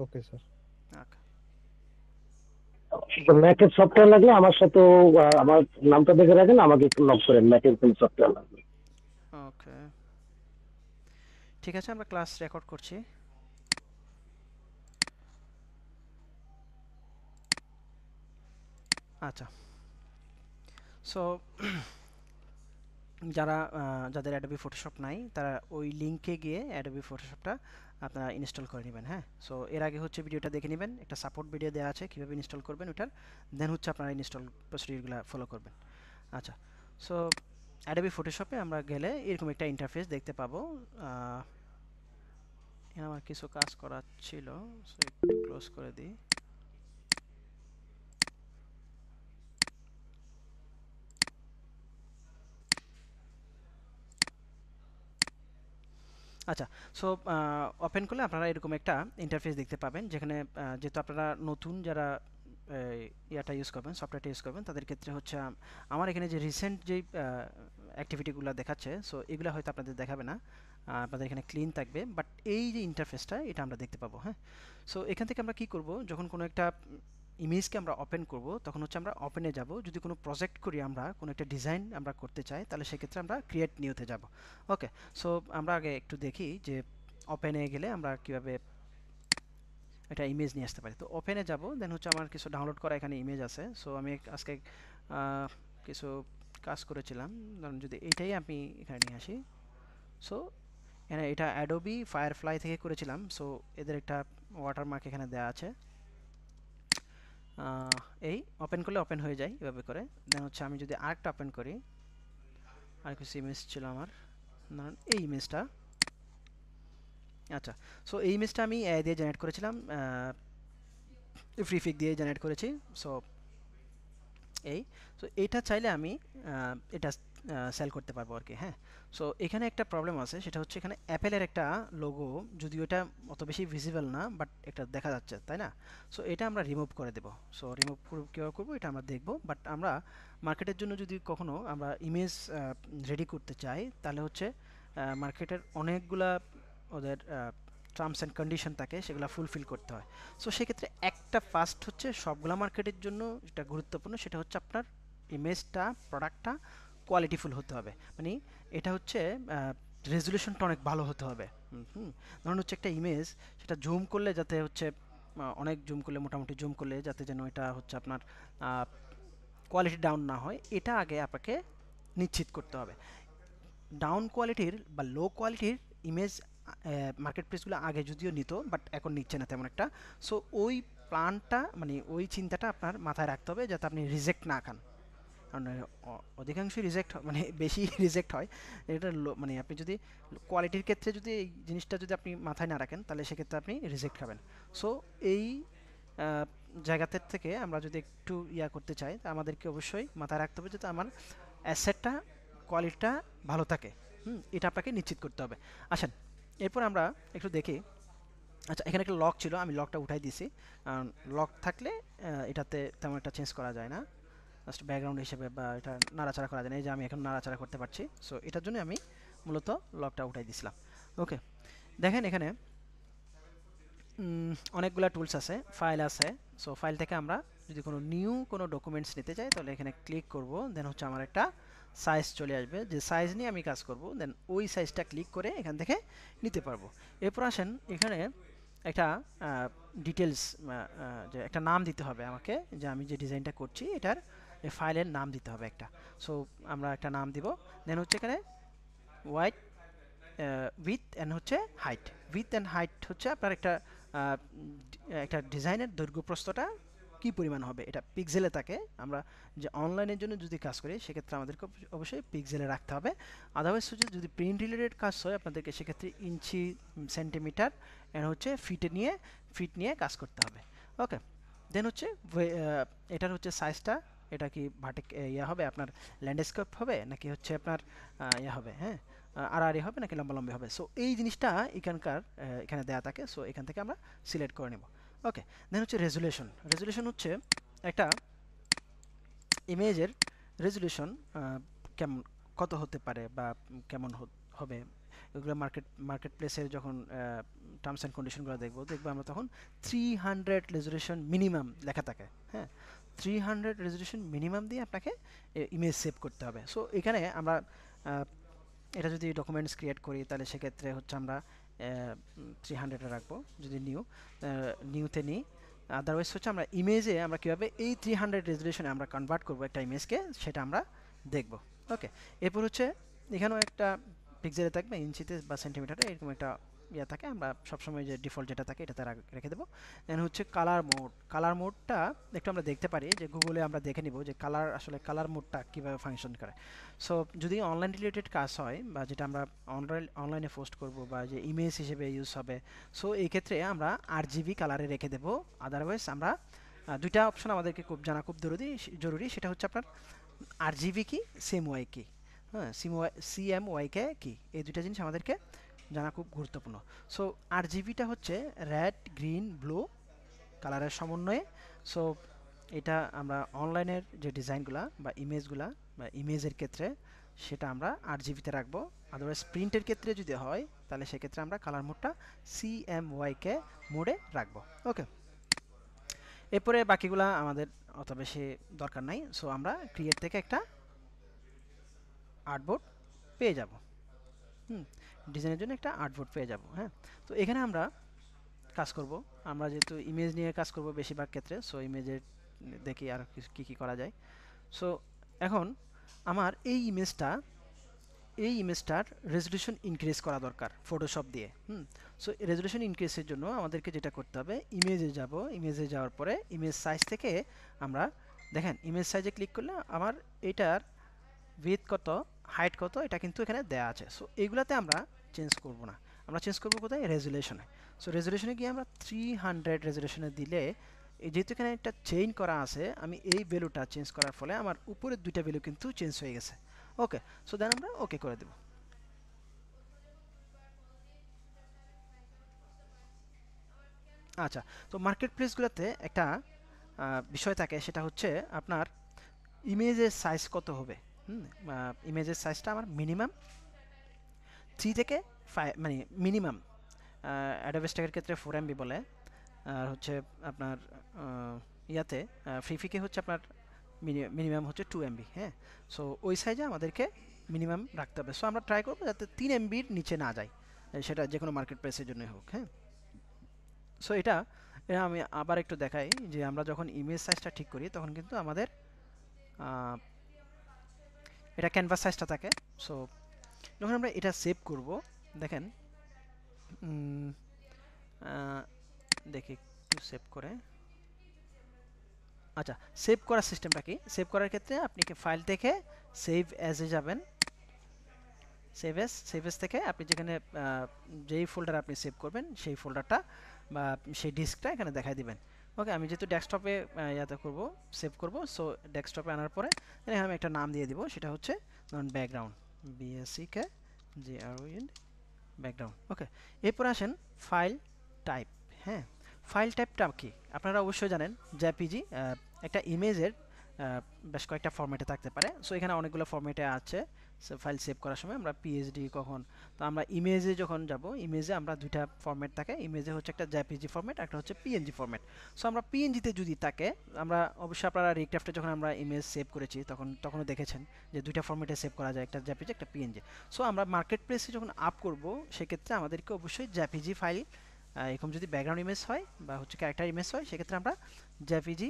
Okay sir. ওকে। ম্যাকের software লাগলে আমার সাথে আমার নামটা দেখে রাখেন, আমাকে একটু নক করেন, ম্যাকের কোন সফটওয়্যার লাগবে। ওকে, ঠিক আছে, আমরা ক্লাস রেকর্ড করছি। আচ্ছা, সো যারা যাদের অ্যাডোবি ফটোশপ নাই তারা ওই লিঙ্কে গিয়ে অ্যাডোবি ফটোশপটা আপনারা ইনস্টল করে নেবেন। হ্যাঁ, সো এর আগে হচ্ছে ভিডিওটা দেখে নেবেন, একটা সাপোর্ট ভিডিও দেওয়া আছে কীভাবে ইনস্টল করবেন ওটার, দেন হচ্ছে আপনারা ইনস্টল প্রসিডিউরগুলো ফলো করবেন। আচ্ছা, সো অ্যাডোবি ফটোশপে আমরা গেলে এরকম একটা ইন্টারফেস দেখতে পাবো। এখানে আমার কিছু কাজ করার ছিল, সো একটু ক্লোজ করে দিই। আচ্ছা, সো ওপেন করলে আপনারা এরকম একটা ইন্টারফেস দেখতে পাবেন, যেখানে যেহেতু আপনারা নতুন যারা ইয়াটা ইউজ করবেন, সফটওয়্যারটা ইউজ করবেন, তাদের ক্ষেত্রে হচ্ছে আমার এখানে যে রিসেন্ট যেই অ্যাক্টিভিটিগুলো দেখাচ্ছে, সো এগুলো হয়তো আপনাদের দেখাবে না, আপনাদের এখানে ক্লিন থাকবে, বাট এই যে ইন্টারফেসটা এটা আমরা দেখতে পাবো। হ্যাঁ, সো এখান থেকে আমরা কি করব, যখন কোনো একটা ইমেজকে আমরা ওপেন করব তখন হচ্ছে আমরা ওপেনে যাব, যদি কোনো প্রজেক্ট করি, আমরা কোনো একটা ডিজাইন আমরা করতে চাই, তাহলে সেক্ষেত্রে আমরা ক্রিয়েট নিউতে যাব। ওকে, সো আমরা আগে একটু দেখি যে ওপেনে গেলে আমরা কিভাবে একটা ইমেজ নিয়ে আসতে পারি। তো ওপেনে যাব, দেন হচ্ছে আমার কিছু ডাউনলোড করা এখানে ইমেজ আছে। সো আমি আজকে কিছু কাজ করেছিলাম, ধরুন যদি এটাই আমি এখানে নিয়ে আসি। সো এখানে এটা অ্যাডোবি ফায়ারফ্লাই থেকে করেছিলাম, সো এদের একটা ওয়াটারমার্ক এখানে দেওয়া আছে। এই ওপেন করলে ওপেন হয়ে যায় এভাবে করে। দেন হচ্ছে আমি যদি আরেকটা ওপেন করি, আর কিছু ইমেজ ছিল আমার, ধরুন এই ইমেজটা। আচ্ছা, সো এই ইমেজটা আমি এআই দিয়ে জেনারেট করেছিলাম, ফ্রি পিক দিয়ে জেনারেট করেছি। সো এই, সো এটা চাইলে আমি এটা সেল করতে পারবো আর কি। হ্যাঁ, সো এখানে একটা প্রবলেম আছে, সেটা হচ্ছে এখানে অ্যাপেলের একটা লোগো, যদিও এটা অত বেশি ভিজিবল না, বাট এটা দেখা যাচ্ছে, তাই না? সো এটা আমরা রিমুভ করে দেব। সো রিমুভ কীভাবে করবো এটা আমরা দেখব, বাট আমরা মার্কেটের জন্য যদি কখনো আমরা ইমেজ রেডি করতে চাই, তাহলে হচ্ছে মার্কেটের অনেকগুলা ওদের টার্মস অ্যান্ড কন্ডিশন থাকে, সেগুলো ফুলফিল করতে হয়। সো সেক্ষেত্রে একটা ফার্স্ট হচ্ছে সবগুলা মার্কেটের জন্য যেটা গুরুত্বপূর্ণ, সেটা হচ্ছে আপনার ইমেজটা, প্রোডাক্টটা কোয়ালিটিফুল হতে হবে। মানে এটা হচ্ছে রেজুলেশনটা অনেক ভালো হতে হবে। হুম, ধরুন হচ্ছে একটা ইমেজ, সেটা জুম করলে যাতে হচ্ছে অনেক জুম করলে, মোটামুটি জুম করলে যাতে যেন এটা হচ্ছে আপনার কোয়ালিটি ডাউন না হয়, এটা আগে আপনাকে নিশ্চিত করতে হবে। ডাউন কোয়ালিটির বা লো কোয়ালিটির ইমেজ মার্কেট প্লেসগুলো আগে যদিও নিত, বাট এখন নিচ্ছে না তেমন একটা। সো ওই প্ল্যানটা, মানে ওই চিন্তাটা আপনার মাথায় রাখতে হবে, যাতে আপনি রিজেক্ট না খান। কারণ অধিকাংশই রিজেক্ট, মানে বেশি রিজেক্ট হয় এটা। মানে আপনি যদি কোয়ালিটির ক্ষেত্রে যদি এই জিনিসটা যদি আপনি মাথায় না রাখেন, তাহলে সেক্ষেত্রে আপনি রিজেক্ট খাবেন। সো এই আহ, জায়গাতে থেকে আমরা যদি একটু ইয়া করতে চাই, তা আমাদেরকে অবশ্যই মাথায় রাখতে হবে যাতে আমার অ্যাসেটটা, কোয়ালিটিটা ভালো থাকে। এটা আপনাকে নিশ্চিত করতে হবে। আসেন, এরপর আমরা একটু দেখি। আচ্ছা, এখানে একটা লক ছিল, আমি লকটা উঠাই দিছি। লক থাকলে এটাতে তেমন একটা চেঞ্জ করা যায় না, জাস্ট ব্যাকগ্রাউন্ড হিসেবে, বা এটা নাড়াচাড়া করা যায় না। এই যে আমি এখন নাড়াচাড়া করতে পারছি, সো এটার জন্য আমি মূলত লকটা উঠাই দিছিলাম। ওকে, দেখেন এখানে অনেকগুলা টুলস আছে, ফাইল আছে। সো ফাইল থেকে আমরা যদি কোনো নিউ কোনো ডকুমেন্টস নিতে চাই, তাহলে এখানে ক্লিক করব, দেন হচ্ছে আমার একটা সাইজ চলে আসবে, যে সাইজ নিয়ে আমি কাজ করব, দেন ওই সাইজটা ক্লিক করে এখান থেকে নিতে পারবো। এরপর আসেন, এখানে একটা ডিটেলস, যে একটা নাম দিতে হবে আমাকে, যে আমি যে ডিজাইনটা করছি এটার ফাইলের নাম দিতে হবে একটা। সো আমরা একটা নাম দিব, দেন হচ্ছে এখানে হোয়াইট উইথ অ্যান্ড হচ্ছে হাইট। উইথ অ্যান্ড হাইট হচ্ছে আপনার একটা একটা ডিজাইনের দৈর্ঘ্য প্রস্থটা কী পরিমাণ হবে, এটা পিক্সেলে থাকে। আমরা যে অনলাইনের জন্য যদি কাজ করি, সেক্ষেত্রে আমাদেরকে অবশ্যই পিক্সেলে রাখতে হবে। আদারওয়াইজ হচ্ছে যদি প্রিন্ট রিলেটেড কাজ হয় আপনাদেরকে, সেক্ষেত্রে ইঞ্চি, সেন্টিমিটার অ্যান্ড হচ্ছে ফিট নিয়ে কাজ করতে হবে। ওকে, দেন হচ্ছে এটার হচ্ছে সাইজটা, এটা কি ভার্টিক ইয়া হবে, আপনার ল্যান্ডস্কেপ হবে, নাকি হচ্ছে আপনার ইয়া হবে, হ্যাঁ, আড়াআড়ি হবে, নাকি লম্বালম্বি হবে। সো এই জিনিসটা এখানকার এখানে দেয়া থাকে, সো এখান থেকে আমরা সিলেক্ট করে নেব। ওকে, দেন হচ্ছে রেজুলেশন। রেজুলেশন হচ্ছে একটা ইমেজের রেজুলেশন কেমন, কত হতে পারে, বা কেমন হবে, এগুলো মার্কেট প্লেসে যখন টার্মস অ্যান্ড কন্ডিশনগুলো দেখবো আমরা তখন 300 রেজলিউশন মিনিমাম লেখা থাকে, হ্যাঁ। 300 রেজলিউশন মিনিমাম দিয়ে আপনাকে ইমেজ সেভ করতে হবে। সো এখানে আমরা এটা যদি ডকুমেন্টস ক্রিয়েট করি তাহলে সেক্ষেত্রে হচ্ছে আমরা 300-এ রাখবো যদি নিউতে নিই। আদারওয়াইজ হচ্ছে আমরা ইমেজে আমরা কীভাবে এই 300 রেজলিউশনে আমরা কনভার্ট করবো একটা ইমেজকে, সেটা আমরা দেখব। ওকে, এরপর হচ্ছে এখানেও একটা পিক্সেলে থাকবে ইঞ্চিতে বা সেন্টিমিটারে, এরকম একটা ইয়ে থাকে, আমরা সবসময় যে ডিফল্ট যেটা থাকে এটাতে রেখে দেবো। দেন হচ্ছে কালার মোডটা একটু আমরা দেখতে পারি যে গুগলে আমরা দেখে নিব যে কালার মোডটা কীভাবে ফাংশন করে। সো যদি অনলাইন রিলেটেড কাজ হয় বা যেটা আমরা অনলাইনে পোস্ট করব বা যে ইমেজ হিসেবে ইউজ হবে, সো এই ক্ষেত্রে আমরা RGB কালারে রেখে দেব। আদারওয়াইজ আমরা দুইটা অপশন আমাদেরকে জানা খুব জরুরি, সেটা হচ্ছে আপনার RGB কি, CMYK কি, হ্যাঁ, CMYK কি, এই দুইটা জিনিস আমাদেরকে জানা খুব গুরুত্বপূর্ণ। সো RGBটা হচ্ছে রেড গ্রিন ব্লু কালারের সমন্বয়ে। সো এটা আমরা অনলাইনের যে ডিজাইনগুলা বা ইমেজগুলা বা ইমেজের ক্ষেত্রে সেটা আমরা RGBতে রাখবো। আদারওয়াইজ প্রিন্টের ক্ষেত্রে যদি হয় তাহলে সেক্ষেত্রে আমরা কালার মোডটা CMYK মোডে রাখবো। ওকে, এরপরে বাকিগুলা আমাদের অত বেশি দরকার নাই। সো আমরা ক্রিয়েট থেকে একটা আর্টবোর্ড পেয়ে যাব, ডিজাইনের জন্য একটা আর্টবোর্ড পেয়ে যাব। হ্যাঁ, তো এখানে আমরা কাজ করব, আমরা যেহেতু ইমেজ নিয়ে কাজ করব বেশিরভাগ ক্ষেত্রে, সো ইমেজের দেখি আর কি করা যায়। সো এখন আমার এই ইমেজটার রেজলিউশন ইনক্রিজ করা দরকার ফটোশপ দিয়ে। সো রেজলিউশন ইনক্রিজের জন্য আমাদেরকে যেটা করতে হবে, ইমেজে যাওয়ার পরে ইমেজ সাইজ থেকে আমরা দেখেন ইমেজ সাইজে ক্লিক করলে আমার এটার উইডথ কত, হাইট কত, এটা কিন্তু এখানে দেয়া আছে। সো এইগুলাতে আমরা চেঞ্জ করব না, আমরা চেঞ্জ করব কোথায়, রেজুলেশনে। সো রেজুলেশনে গিয়ে আমরা 300 রেজুলেশনে দিলে যেহেতু এখানে একটা চেইন করা আছে, আমি এই ভ্যালুটা চেঞ্জ করার ফলে আমার উপরের দুইটা ভ্যালু কিন্তু চেঞ্জ হয়ে গেছে। ওকে, সো দেন আমরা ওকে করে দেব। আচ্ছা, তো মার্কেট প্লেসগুলোতে একটা বিষয় থাকে, সেটা হচ্ছে আপনার ইমেজের সাইজ কত হবে। ইমেজের সাইজটা আমার মিনিমাম 3 থেকে 5, মানে মিনিমাম অ্যাডোবে স্টকের ক্ষেত্রে 4 MB বলে, আর হচ্ছে আপনার ইয়াতে ফ্রিফিকে হচ্ছে আপনার মিনিমাম হচ্ছে 2 MB। হ্যাঁ, সো ওই সাইজে আমাদেরকে মিনিমাম রাখতে হবে। সো আমরা ট্রাই করবো যাতে 3 MBর নিচে না যায়, সেটা যে কোনো মার্কেট প্লেসের জন্যই হোক। হ্যাঁ, সো এটা আমি আবার একটু দেখাই যে আমরা যখন ইমেজ সাইজটা ঠিক করি তখন কিন্তু আমাদের এটা ক্যানভাস সাইজটা থাকে। সো যখন আমরা এটা সেভ করব, দেখেন দেখি একটু সেভ করে। আচ্ছা, সেভ করার সিস্টেমটা কি, সেভ করার ক্ষেত্রে আপনি ফাইল থেকে সেভ অ্যাজে যাবেন, সেভ এস থেকে আপনি যেখানে যেই ফোল্ডার আপনি সেভ করবেন সেই ফোল্ডারটা বা সেই ডিস্কটা এখানে দেখাই দিবেন। ওকে, আমি যেহেতু ডেস্কটপে ইয়াতে করব, সেভ করব, সো ডেস্কটপে আনার পরে এখানে আমি একটা নাম দিয়ে দিব, সেটা হচ্ছে ধরুন ব্যাকগ্রাউন্ড, BACKGROUND ব্যাকগ্রাউন্ড। ওকে, এরপর আসেন ফাইল টাইপ। হ্যাঁ, ফাইল টাইপটা কি আপনারা অবশ্যই জানেন, জেপিজি একটা ইমেজের বেশ কয়েকটা ফরম্যাটে থাকতে পারে। সো এখানে অনেকগুলো ফরম্যাটে আছে। ফাইল সেভ করার সময় আমরা পিএইচডি কখন, তো আমরা ইমেজে যখন যাব, ইমেজে আমরা দুইটা ফরম্যাট থাকে, ইমেজে হচ্ছে একটা জেপিজি ফরম্যাট, একটা হচ্ছে পিএনজি ফরম্যাট। সো আমরা পিএনজিতে যদি থাকে, আমরা অবশ্যই আপনারা রিক্রাফটে যখন আমরা ইমেজ সেভ করেছি তখনও দেখেছেন যে দুইটা ফরম্যাটে সেভ করা যায়, একটা জেপিজি একটা পিএনজি। সো আমরা মার্কেট প্লেসে যখন আপ করব সেক্ষেত্রে আমাদেরকে অবশ্যই জেপিজি ফাইল, এরকম যদি ব্যাকগ্রাউন্ড ইমেজ হয় বা হচ্ছে ক্যারেক্টার ইমেজ হয়, সেক্ষেত্রে আমরা জেপিজি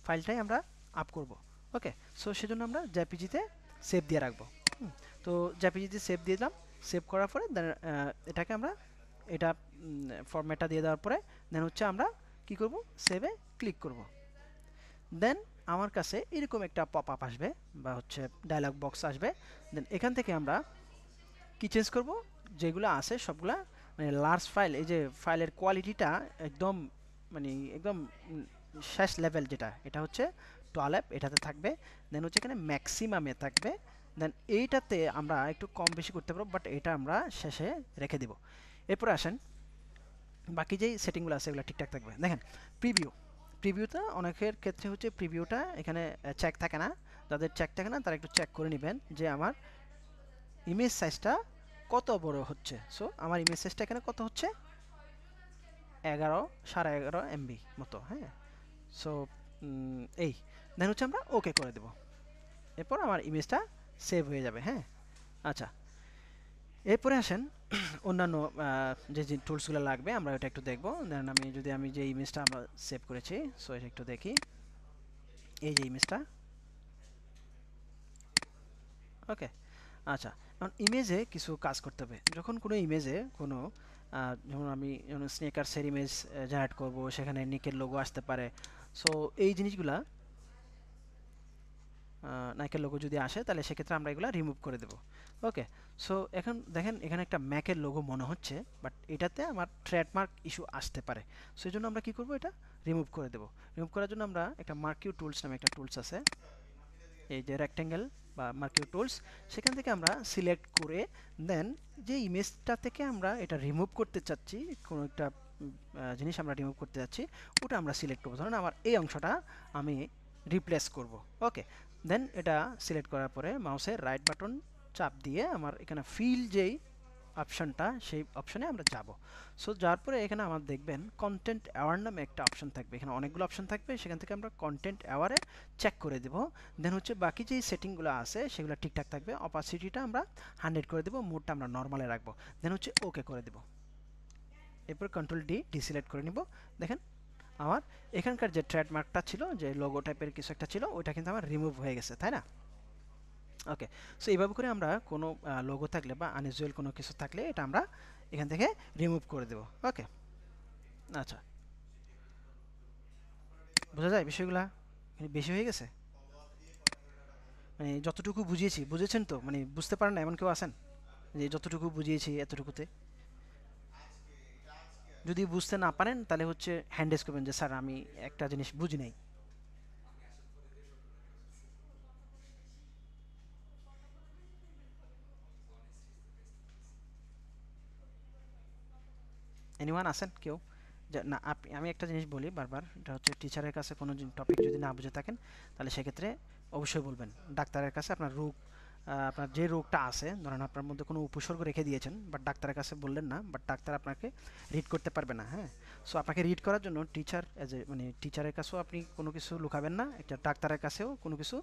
ফাইলটাই আমরা আপ করব। ওকে, সো সেজন্য আমরা জেপিজিতে সেভ দিয়ে রাখবো। তো জেপিজিতে সেভ দিয়ে দিলাম, সেভ করার পরে এটাকে আমরা এটা ফরম্যাটটা দিয়ে দেওয়ার পরে দেন হচ্ছে আমরা কি করব, সেভে ক্লিক করব। দেন আমার কাছে এরকম একটা পপ আপ আসবে বা হচ্ছে ডায়লগ বক্স আসবে। দেন এখান থেকে আমরা কি চেঞ্জ করব, যেগুলো আছে সবগুলা মানে লার্জ ফাইল, এই যে ফাইলের কোয়ালিটিটা একদম মানে একদম শেষ লেভেল যেটা, এটা হচ্ছে 12, এটাতে থাকবে। দেন হচ্ছে এখানে ম্যাক্সিমামে থাকবে। দেন এইটাতে আমরা একটু কম বেশি করতে পারবো, বাট এটা আমরা শেষে রেখে দিব। এরপরে আসেন বাকি যেই সেটিংগুলো আছে এগুলো ঠিকঠাক থাকবে। দেখেন প্রিভিউটা অনেকের ক্ষেত্রে হচ্ছে প্রিভিউটা এখানে চেক থাকে না, যাদের চেক থাকে না তারা একটু চেক করে নেবেন যে আমার ইমেজ সাইজটা কত বড় হচ্ছে। সো আমার ইমেজ সাইজটা এখানে কত হচ্ছে, 11.5 MB মতো, হ্যাঁ। সো এই দেন হচ্ছে আমরা ওকে করে দেব, এরপর আমার ইমেজটা সেভ হয়ে যাবে, হ্যাঁ। আচ্ছা, এরপরে আসেন অন্যান্য যে যে টুলসগুলো লাগবে আমরা ওটা একটু দেখবো। দেন আমি যে ইমেজটা আমরা সেভ করেছি, সো এটা একটু দেখি। এই যে ইমেজটা, ওকে। আচ্ছা, এখন ইমেজে কিছু কাজ করতে হবে। যখন কোনো ইমেজে কোনো যেমন আমি যেমন স্নেকার্সের ইমেজ জেনারেট করব, সেখানে নিকের লোগো আসতে পারে। সো এই জিনিসগুলা নাইকের লোগো যদি আসে তাহলে সেক্ষেত্রে আমরা এগুলো রিমুভ করে দেব, ওকে। সো এখন দেখেন এখানে একটা ম্যাকের লোগো মনে হচ্ছে, বাট এটাতে আমার ট্রেডমার্ক ইস্যু আসতে পারে। সো এই জন্য আমরা কি করব, এটা রিমুভ করে দেব। রিমুভ করার জন্য আমরা একটা মার্কিউ টুলস নামে একটা টুলস আছে, এই যে রেক্টেঙ্গেল বা মার্কিউ টুলস, সেখান থেকে আমরা সিলেক্ট করে দেন যে ইমেজটা থেকে আমরা এটা রিমুভ করতে চাচ্ছি, কোনো একটা জিনিস আমরা রিমুভ করতে যাচ্ছি, ওটা আমরা সিলেক্ট করবো। ধরুন আমার এই অংশটা আমি রিপ্লেস করব, ওকে। দেন এটা সিলেক্ট করার পরে মাউসের রাইট বাটন চাপ দিয়ে আমার এখানে ফিল যেই অপশনটা, সেই অপশনে আমরা যাব। সো যাওয়ার পরে এখানে আমার দেখবেন কন্টেন্ট অ্যাওয়ার নামে একটা অপশন থাকবে, এখানে অনেকগুলো অপশন থাকবে, সেখান থেকে আমরা কন্টেন্ট অ্যাওয়ারে চেক করে দেব। দেন হচ্ছে বাকি যেই সেটিংগুলো আছে সেগুলো ঠিকঠাক থাকবে, অপাসিটিটা আমরা 100 করে দেবো, মোডটা আমরা নর্মালে রাখবো, দেন হচ্ছে ওকে করে দেব। এরপর কন্ট্রোল ডি ডিসিলেক্ট করে নিব। দেখেন আমার এখানকার যে ট্রেডমার্কটা ছিল, যে লোগো টাইপের কিছু একটা ছিল, ওইটা কিন্তু আমার রিমুভ হয়ে গেছে, তাই না? ওকে। সো এইভাবে করে আমরা কোনো লোগো থাকলে বা আনইউজুয়াল কোনো কিছু থাকলে এটা আমরা এখান থেকে রিমুভ করে দেব, ওকে। আচ্ছা, বোঝা যায় বিষয়গুলা বেশি হয়ে গেছে? মানে যতটুকু বুঝিয়েছি বুঝেছেন তো? মানে বুঝতে পারেন না এমন কেউ আছেন যে যতটুকু বুঝিয়েছি এতটুকুতে? যদি বুঝতে না পারেন তাহলে হচ্ছে হ্যান্ড রেজ করবেন যে স্যার আমি একটা জিনিস বুঝি নাই। এনিওয়ান আছেন কেউ? যে না, আমি একটা জিনিস বলি বারবার, এটা হচ্ছে টিচারের কাছে কোনো টপিক যদি না বুঝে থাকেন তাহলে সেক্ষেত্রে অবশ্যই বলবেন। ডাক্তারের কাছে আপনার রোগ, আপনার যে রোগটা আছে, ধরেন আপনার মধ্যে কোনো উপসর্গ রেখে দিয়েছেন, বাট ডাক্তারের কাছে বললেন না, বাট ডাক্তার আপনাকে রিড করতে পারবে না, হ্যাঁ। সো আপনাকে রিড করার জন্য টিচার এজ এ মানে টিচারের কাছেও আপনি কোনো কিছু লুকাবেন না, একটা ডাক্তারের কাছেও কোনো কিছু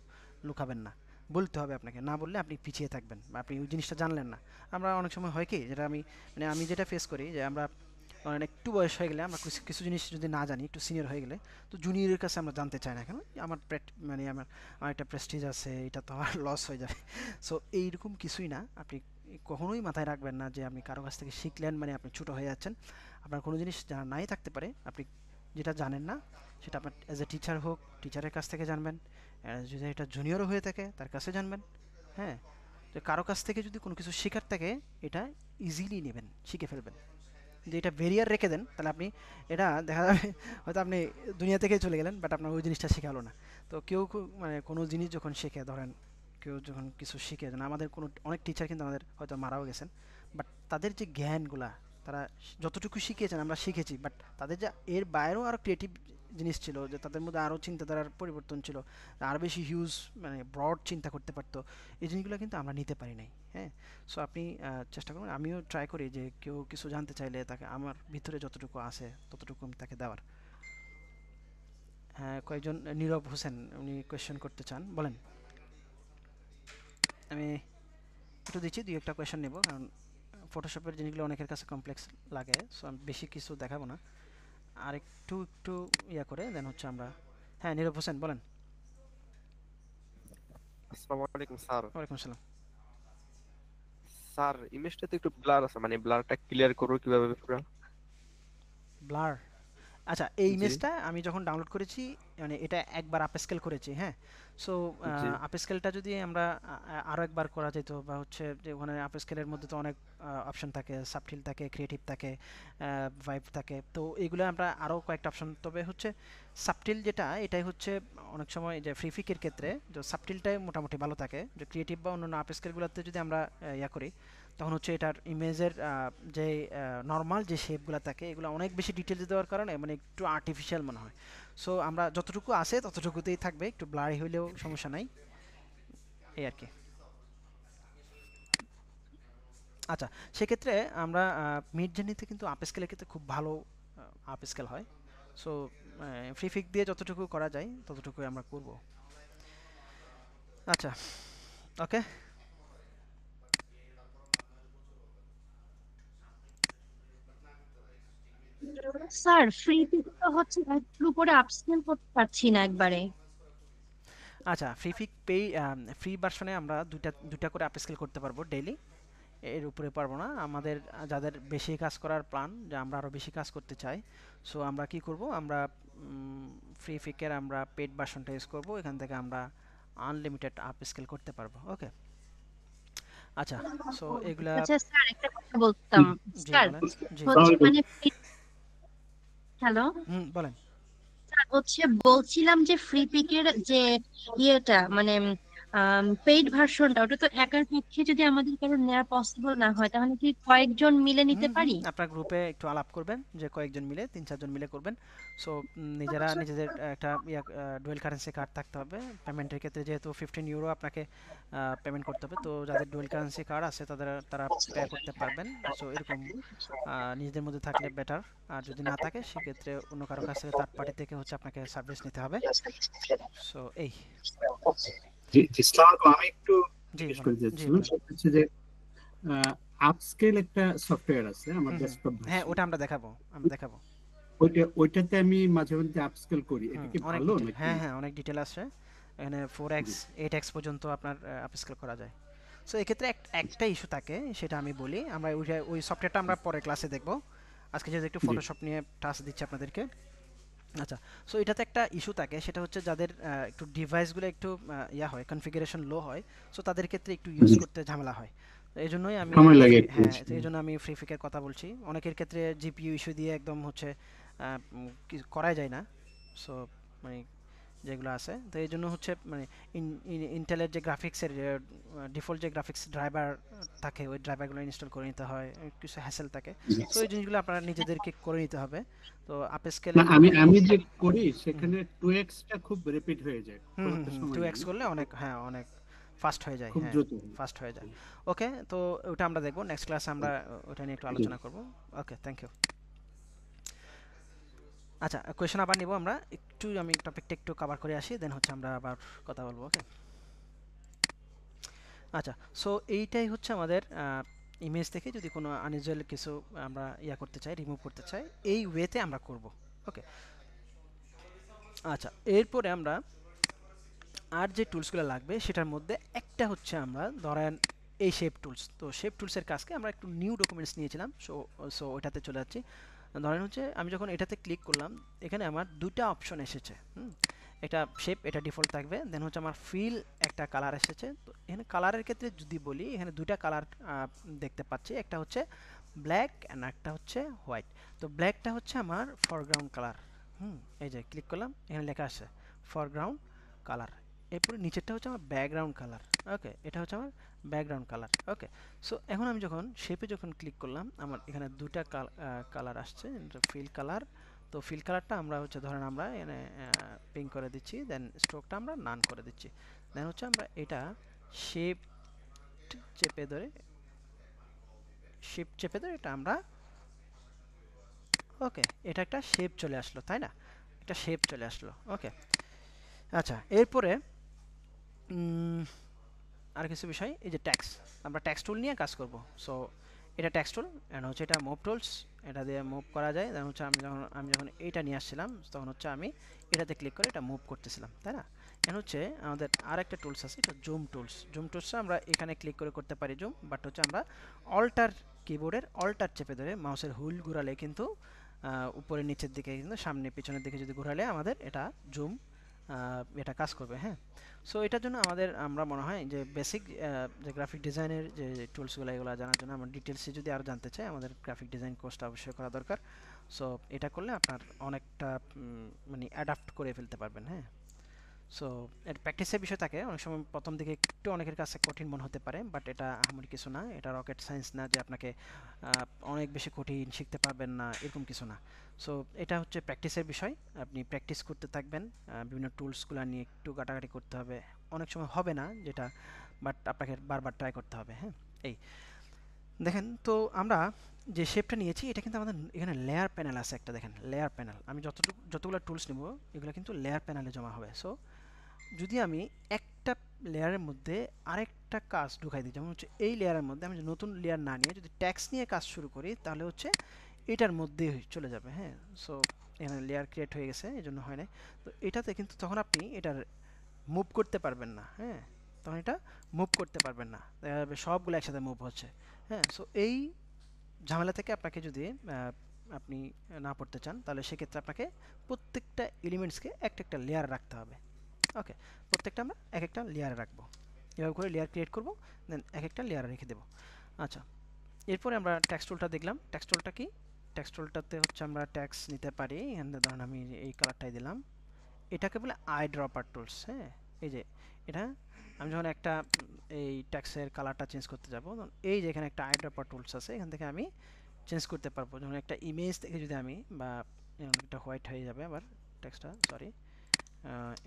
লুকাবেন না, বলতে হবে আপনাকে। না বললে আপনি পিছিয়ে থাকবেন বা আপনি ওই জিনিসটা জানলেন না। আমরা অনেক সময় হয় কি, যেটা আমি যেটা ফেস করি, যে আমরা কারণ একটু বয়স হয়ে গেলে আমরা কিছু কিছু জিনিস যদি না জানি, একটু সিনিয়র হয়ে গেলে, তো জুনিয়রের কাছে আমরা জানতে চাই না, কেন আমার আমার একটা প্রেস্টিজ আছে, এটা তো আমার লস হয়ে যাবে। সো এইরকম কিছুই না, আপনি কখনোই মাথায় রাখবেন না যে আপনি কারো কাছ থেকে শিখলেন মানে আপনি ছোটো হয়ে যাচ্ছেন। আপনার কোনো জিনিস জানা নাই থাকতে পারে, আপনি যেটা জানেন না সেটা আপনার অ্যাজ এ টিচার হোক, টিচারের কাছ থেকে জানবেন, যদি এটা জুনিয়রও হয়ে থাকে তার কাছে জানবেন, হ্যাঁ। তো কারো কাছ থেকে যদি কোনো কিছু শেখার থাকে, এটা ইজিলি নেবেন, শিখে ফেলবেন। যদি এটা ব্যারিয়ার রেখে দেন তাহলে আপনি এটা দেখা যাবে হয়তো আপনি দুনিয়া থেকেই চলে গেলেন, বাট আপনার ওই জিনিসটা শেখা হলো না। তো মানে কোনো জিনিস যখন শেখে, ধরেন কেউ যখন কিছু শিখে, যেন আমাদের কোনো অনেক টিচার কিন্তু আমাদের হয়তো মারাও গেছেন, বাট তাদের যে জ্ঞানগুলা, তারা যতটুকু শিখিয়েছেন আমরা শিখেছি, বাট তাদের যে এর বাইরেও আরও ক্রিয়েটিভ জিনিস ছিল, যে তাদের মধ্যে আরও চিন্তাধারার পরিবর্তন ছিল, আরও বেশি হিউজ মানে ব্রড চিন্তা করতে পারতো, এই জিনিসগুলো কিন্তু আমরা নিতে পারি নাই, হ্যাঁ। সো আপনি চেষ্টা করুন, আমিও ট্রাই করি যে কেউ কিছু জানতে চাইলে তাকে আমার ভিতরে যতটুকু আছে ততটুকু আমি তাকে দেওয়ার। হ্যাঁ, কয়েকজন নীরব হোসেন উনি কোয়েশ্চেন করতে চান, বলেন। আমি একটু দিচ্ছি, দুই একটা কোয়েশ্চেন নেব, কারণ ফটোশপের জিনিসগুলো অনেকের কাছে কমপ্লেক্স লাগে, সো আমি বেশি কিছু দেখাবো না, আর একটু একটু ইয়া করে দেন হচ্ছে আমরা। হ্যাঁ, নীরব হোসেন বলেন। আসসালামু আলাইকুম স্যার। ওয়ালাইকুম আসসালাম। স্যার ইমেজটা তো একটু ব্লার আছে, মানে ব্লারটা ক্লিয়ার করবো কিভাবে পুরো? ব্লার? আচ্ছা, এই জি ইমেজটা আমি যখন ডাউনলোড করেছি, মানে এটা একবার আপস্কেল করেছি, হ্যাঁ। সো জি। আপস্কেলটা যদি আমরা আরও একবার করা যেত, বা হচ্ছে যে ওখানে আপস্কেলের মধ্যে তো অনেক অপশন থাকে, সাবটিল থাকে, ক্রিয়েটিভ থাকে, ভাইব থাকে, তো এগুলো আমরা আরও কয়েকটা অপশন, তবে হচ্ছে সাবটিল যেটা, এটাই হচ্ছে অনেক সময় যে ফ্রিফিকের ক্ষেত্রে যে সাবটিলটাই মোটামুটি ভালো থাকে, যে ক্রিয়েটিভ বা অন্যান্য আপস্কেলগুলোতে যদি আমরা ইয়া করি, তখন হচ্ছে এটার ইমেজের যে নর্মাল যে শেপগুলো থাকে এগুলো অনেক বেশি ডিটেলস দেওয়ার কারণে মানে একটু আর্টিফিশিয়াল মনে হয়। সো আমরা যতটুকু আছে ততটুকুতেই থাকবে, একটু ব্লারি হইলেও সমস্যা নাই, এই আর কি। আচ্ছা, সেক্ষেত্রে আমরা মিড জার্নিতে কিন্তু আপস্কেলের ক্ষেত্রে খুব ভালো আপ স্কেল হয়। সো ফ্রি ফিক দিয়ে যতটুকু করা যায় ততটুকুই আমরা করব। আচ্ছা, ওকে। স্যার ফ্রি তো হচ্ছে একটু উপরে আপস্কেল করতে পারছি না একবারে। আচ্ছা, ফ্রি ফিক ফ্রি ভার্সনে আমরা দুইটা দুইটা করে আপ স্কেল করতে পারবো ডেইলি, এর উপরে পারবো না। আমাদের যাদের বেশি কাজ করার প্ল্যান, যে আমরা আরও বেশি কাজ করতে চাই, সো আমরা কি করব, আমরা ফ্রি ফিকের আমরা পেড ভার্সনটা ইউজ করব, এখান থেকে আমরা আনলিমিটেড আপ স্কেল করতে পারবো। ওকে, আচ্ছা। সো এগুলা, আচ্ছা স্যার একটা কথা বলতাম জি স্যার, বলেন। জি হচ্ছে মানে হ্যালো বলেন। স্যার, হচ্ছে বলছিলাম যে ফ্রি পিকের যে ইয়েটা মানে পেইড ভার্সনটা, ওটা তো একার পক্ষে যদি আমাদের কারো নেওয়া পসিবল না হয়, তাহলে কি কয়েকজন মিলে নিতে পারি? আপনার গ্রুপে একটু আলাপ করবেন যে কয়েকজন মিলে, 3-4 জন মিলে করবেন। সো নিজেরা নিজেদের একটা ডুয়েল কারেন্সি কার্ড থাকতে হবে। পেমেন্টের ক্ষেত্রে যেহেতু 15 ইউরো আপনাকে পেমেন্ট করতে হবে, তো যাদের ডুয়েল কারেন্সি কার্ড আছে তারা পে করতে পারবেন। সো এরকম নিজেদের মধ্যে থাকলে বেটার। আর যদি না থাকে সেক্ষেত্রে অন্য কারো কাছ থেকে, থার্ড পার্টি থেকে হচ্ছে আপনাকে সার্ভিস নিতে হবে। সো এই, জি জি, আসসালামু আলাইকুম। আমি একটু জি জিজ্ঞেস বলেন। করতে জি চাচ্ছিলাম, বলেন। সেটা হচ্ছে যে আপস্কেল একটা সফটওয়্যার আছে আমার ডেস্কটপ হ্যাঁ, ভার্সন। ওটা আমরা দেখাবো। ওইটাতে আমি মাঝে মধ্যে আপস্কেল করি, এটা কি অনেক ভালো ডিটেল, নাকি? হ্যাঁ হ্যাঁ, অনেক ডিটেল আছে এখানে। 4x জি 8x পর্যন্ত আপনার আপস্কেল করা যায়। সো এক্ষেত্রে একটা ইস্যু থাকে, সেটা আমি বলি। আমরা ওই সফটওয়্যারটা আমরা পরে ক্লাসে দেখব। আজকে যেহেতু একটু জি ফটোশপ নিয়ে টাস্ক দিচ্ছি আপনাদেরকে। আচ্ছা, সো এটাতে একটা ইস্যু থাকে, সেটা হচ্ছে যাদের একটু ডিভাইসগুলো একটু হয়, কনফিগারেশন লো হয়, সো তাদের ক্ষেত্রে একটু ইউজ জি, করতে ঝামেলা হয়। তো এই জন্যই আমি সময় লাগে একটু হ্যাঁ, বেশি। তো এই জন্য আমি ফ্রি ফিকের কথা বলছি। অনেকের ক্ষেত্রে জিপিইউ ইস্যু দিয়ে একদম হচ্ছে করাই যায় না। সো মানে যেগুলো আছে, তো এই জন্য হচ্ছে মানে ইন্টেলের যে গ্রাফিক্সের ডিফল্ট যে গ্রাফিক্স ড্রাইভার থাকে, ওই ড্রাইভারগুলো ইনস্টল করে নিতে হয়, কিছু হ্যাসেল থাকে। সো এই জিনিসগুলো আপনারা নিজেদেরকে করে নিতে হবে। তো আপ না, স্কেলের আমি ক্ষেত্রে আমি যে করি সেখানে 2x টা খুব রিপিট হয়ে যায়, খুব একটা টু সময় এক্স লাগে, করলে অনেক, হ্যাঁ অনেক ফাস্ট হয়ে যায়, খুব হ্যাঁ দ্রুত হয়। ফাস্ট হয়ে যায়। ওকে, তো ওটা আমরা দেখবো নেক্সট ক্লাসে, আমরা ওটা নিয়ে একটু জি আলোচনা করব। ওকে, থ্যাংক ইউ। আচ্ছা, কোয়েশন আবার নিব আমরা একটু, আমি টপিকটা একটু কভার করে আসি, দেন হচ্ছে আমরা আবার কথা বলবো। ওকে, আচ্ছা। সো এইটাই হচ্ছে আমাদের ইমেজ থেকে যদি কোনো আনইউজুয়াল কিছু আমরা করতে চাই, রিমুভ করতে চাই, এই ওয়েতে আমরা করব। ওকে, আচ্ছা। এরপরে আমরা আর যে টুলসগুলো লাগবে সেটার মধ্যে একটা হচ্ছে, আমরা ধরেন এই শেপ টুলস, তো শেপ টুলসের কাজকে আমরা একটু নিউ ডকুমেন্টস নিয়েছিলাম। সো সো ওটাতে চলে যাচ্ছি। ধরেন হচ্ছে আমি যখন এটাতে ক্লিক করলাম, এখানে আমার দুটা অপশন এসেছে। একটা শেপ, এটা ডিফল্ট থাকবে, দেন হচ্ছে আমার ফিল একটা কালার এসেছে। তো এখানে কালারের ক্ষেত্রে যদি বলি, এখানে দুইটা কালার দেখতে পাচ্ছি, একটা হচ্ছে ব্ল্যাক অ্যান্ড একটা হচ্ছে হোয়াইট। তো ব্ল্যাকটা হচ্ছে আমার ফরগ্রাউন্ড কালার। এই যে ক্লিক করলাম, এখানে লেখা আছে ফরগ্রাউন্ড কালার। এরপরে নিচেরটা হচ্ছে আমার ব্যাকগ্রাউন্ড কালার। ওকে, এটা হচ্ছে আমার ব্যাকগ্রাউন্ড কালার। ওকে, সো এখন আমি যখন শেপে যখন ক্লিক করলাম, আমার এখানে দুটা কালার আসছে, ফিল কালার। তো ফিল কালারটা আমরা হচ্ছে ধরেন আমরা এখানে পিঙ্ক করে দিচ্ছি, দেন স্ট্রোকটা আমরা নান করে দিচ্ছি। দেন হচ্ছে আমরা এটা শেপ চেপে ধরে এটা আমরা, ওকে, এটা একটা শেপ চলে আসলো, তাই না? একটা শেপ চলে আসলো। ওকে, আচ্ছা। এরপরে আর কিছু বিষয়, এই যে ট্যাক্স, আমরা ট্যাক্স টুল নিয়ে কাজ করব। সো এটা ট্যাক্স টুল, অ্যান্ড হচ্ছে এটা মুভ টুলস, এটা দিয়ে মুভ করা যায়। দেন হচ্ছে আমি যখন এটা নিয়ে আসছিলাম, তখন হচ্ছে আমি এটাতে ক্লিক করে এটা মুভ করতেছিলাম, তাই না? এখন হচ্ছে আমাদের আর একটা টুলস আছে, এটা জুম টুলস। জুম টুলসটা আমরা এখানে ক্লিক করে করতে পারি জুম, বাট হচ্ছে আমরা অল্টার, কিবোর্ডের অল্টার চেপে ধরে মাউসের হুইল ঘোরালে কিন্তু উপরে নিচের দিকে, কিন্তু সামনে পিছনের দিকে যদি ঘোরালে আমাদের এটা জুম এটা কাজ করবে। হ্যাঁ, সো এটার জন্য আমরা মনে হয় যে বেসিক যে গ্রাফিক ডিজাইনের যে টুলসগুলো, এগুলো জানার জন্য আমরা ডিটেলসে যদি আরও জানতে চাই, আমাদের গ্রাফিক ডিজাইন কোর্সটা অবশ্যই করা দরকার। সো এটা করলে আপনার অনেকটা মানে অ্যাডাপ্ট করে ফেলতে পারবেন। হ্যাঁ, সো এর প্র্যাকটিসের বিষয় থাকে, অনেক সময় প্রথম দিকে একটু অনেকের কাছে কঠিন মনে হতে পারে, বাট এটা আহামরি কিছু না, এটা রকেট সায়েন্স না যে আপনাকে অনেক বেশি কঠিন শিখতে পারবেন না, এরকম কিছু না। সো এটা হচ্ছে প্র্যাকটিসের বিষয়, আপনি প্র্যাকটিস করতে থাকবেন, বিভিন্ন টুলসগুলো নিয়ে একটু ঘাটাঘাটি করতে হবে। অনেক সময় হবে না যেটা, বাট আপনাকে বারবার ট্রাই করতে হবে। হ্যাঁ, এই দেখেন, তো আমরা যে শেপটা নিয়েছি এটা কিন্তু আমাদের এখানে লেয়ার প্যানেল আছে একটা, দেখেন লেয়ার প্যানেল। আমি যতগুলো টুলস নেব এগুলো কিন্তু লেয়ার প্যানেলে জমা হবে। সো যদি আমি একটা লেয়ারের মধ্যে আরেকটা কাজ ঢুকাই দিই, যেমন হচ্ছে এই লেয়ারের মধ্যে আমি যদি নতুন লেয়ার না নিয়ে যদি ট্যাক্স নিয়ে কাজ শুরু করি তাহলে হচ্ছে এটার মধ্যে চলে যাবে। হ্যাঁ, সো এখানে লেয়ার ক্রিয়েট হয়ে গেছে, এই জন্য হয় না। তো এটাতে কিন্তু তখন আপনি এটার মুভ করতে পারবেন না। হ্যাঁ, তখন এটা মুভ করতে পারবেন না, দেখা যাবে সবগুলো একসাথে মুভ হচ্ছে। হ্যাঁ, সো এই ঝামেলা থেকে আপনাকে যদি আপনি না পড়তে চান তাহলে সেক্ষেত্রে আপনাকে প্রত্যেকটা এলিমেন্টসকে একটা একটা লেয়ার রাখতে হবে। ওকে, প্রত্যেকটা আমরা এক একটা লেয়ারে রাখবো, এভাবে করে লেয়ার ক্রিয়েট করব, দেন এক একটা লেয়ারে রেখে দেবো। আচ্ছা, এরপরে আমরা ট্যাক্স টুলটা দেখলাম। ট্যাক্স টুলটা কি? ট্যাক্স টুলটাতে হচ্ছে আমরা ট্যাক্স নিতে পারি। এখানে ধরুন আমি এই কালারটাই দিলাম, এটাকে বলে আই ড্রপার টুলস। হ্যাঁ, এই যে এটা আমি যখন একটা এই ট্যাক্সের কালারটা চেঞ্জ করতে যাব, এই যে এখানে একটা আই ড্রপার টুলস আছে, এখান থেকে আমি চেঞ্জ করতে পারবো। যেমন একটা ইমেজ থেকে যদি আমি, বা এটা হোয়াইট হয়ে যাবে আবার টেক্সটটা, সরি,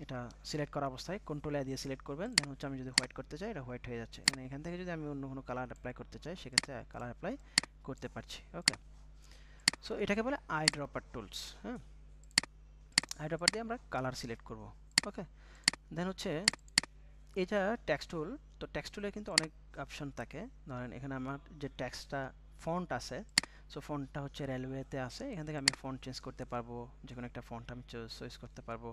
এটা সিলেক্ট করা অবস্থায় কন্ট্রোল আই দিয়ে সিলেক্ট করবেন, দেন হচ্ছে আমি যদি হোয়াইট করতে চাই এটা হোয়াইট হয়ে যাচ্ছে। এখান থেকে যদি আমি অন্য কোনো কালার অ্যাপ্লাই করতে চাই সেক্ষেত্রে কালার অ্যাপ্লাই করতে পারছি। ওকে, সো এটাকে বলে আই ড্রপার টুলস। হ্যাঁ, আই ড্রপার দিয়ে আমরা কালার সিলেক্ট করব। ওকে, দেন হচ্ছে এটা টেক্সট টুল। তো টেক্সট টুলে কিন্তু অনেক অপশন থাকে। ধরেন এখানে আমার যে টেক্সটটা ফন্ট আছে, সো ফন্টটা হচ্ছে রেলওয়েতে আছে, এখান থেকে আমি ফন্ট চেঞ্জ করতে পারবো, যে কোনো একটা ফন্ট আমি চয়েস করতে পারবো।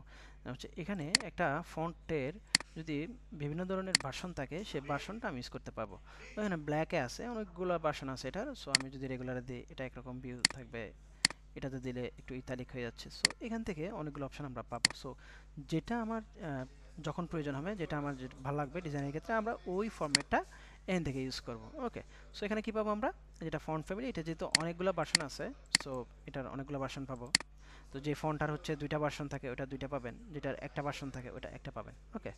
হচ্ছে এখানে একটা ফন্টের যদি বিভিন্ন ধরনের ভার্সন থাকে সেই ভার্সনটা আমি ইউজ করতে পারবো। তো এখানে ব্ল্যাকে আছে, অনেকগুলো ভার্সন আছে এটার। সো আমি যদি রেগুলারে দিই এটা একরকম ভিউ থাকবে, এটাতে দিলে একটু ইতালিক হয়ে যাচ্ছে। সো এখান থেকে অনেকগুলো অপশন আমরা পাবো। সো যেটা আমার যখন প্রয়োজন হবে, যেটা আমার ভালো লাগবে ডিজাইনের ক্ষেত্রে, আমরা ওই ফরম্যাটটা এখান থেকে ইউজ করব। ওকে, সো এখানে কি পাবো আমরা, যেটা ফন্ট ফ্যামিলি, এটা যেহেতু অনেকগুলো ভার্সন আছে, সো এটার অনেকগুলো ভার্সন পাবো। তো যে ফন্টটার হচ্ছে দুইটা ভার্সন থাকে ওটা দুইটা পাবেন, যেটার একটা ভার্সন থাকে ওটা একটা পাবেন। ওকে,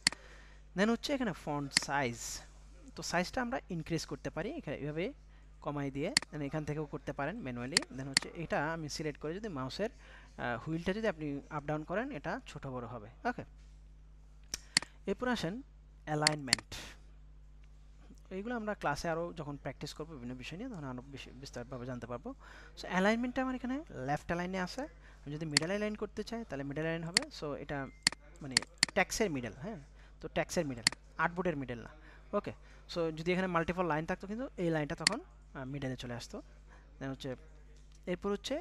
দেন হচ্ছে এখানে ফন্ট সাইজ। তো সাইজটা আমরা ইনক্রিজ করতে পারি এখানে এভাবে কমাই দিয়ে, এখান থেকেও করতে পারেন ম্যানুয়ালি। দেন হচ্ছে এটা আমি সিলেক্ট করে যদি মাউসের হুইলটা যদি আপনি আপ ডাউন করেন এটা ছোট বড় হবে। ওকে, এরপর আসেন অ্যালাইনমেন্ট। এইগুলো আমরা ক্লাসে আরও যখন প্র্যাকটিস করবো বিভিন্ন বিষয় নিয়ে, তখন আরও বেশি বিস্তারিতভাবে জানতে পারবো। সো অ্যালাইনমেন্টটা আমার এখানে লেফট অ্যালাইনে আছে। আমি যদি মিডল অ্যালাইন করতে চাই তাহলে মিডল অ্যালাইন হবে। সো এটা মানে ট্যাক্সের মিডল। হ্যাঁ, তো ট্যাক্সের মিডল, আর্টবোর্ডের মিডল না। ওকে, সো যদি এখানে মাল্টিপল লাইন থাকতো কিন্তু এই লাইনটা তখন মিডলে চলে আসতো। দেন হচ্ছে এরপর হচ্ছে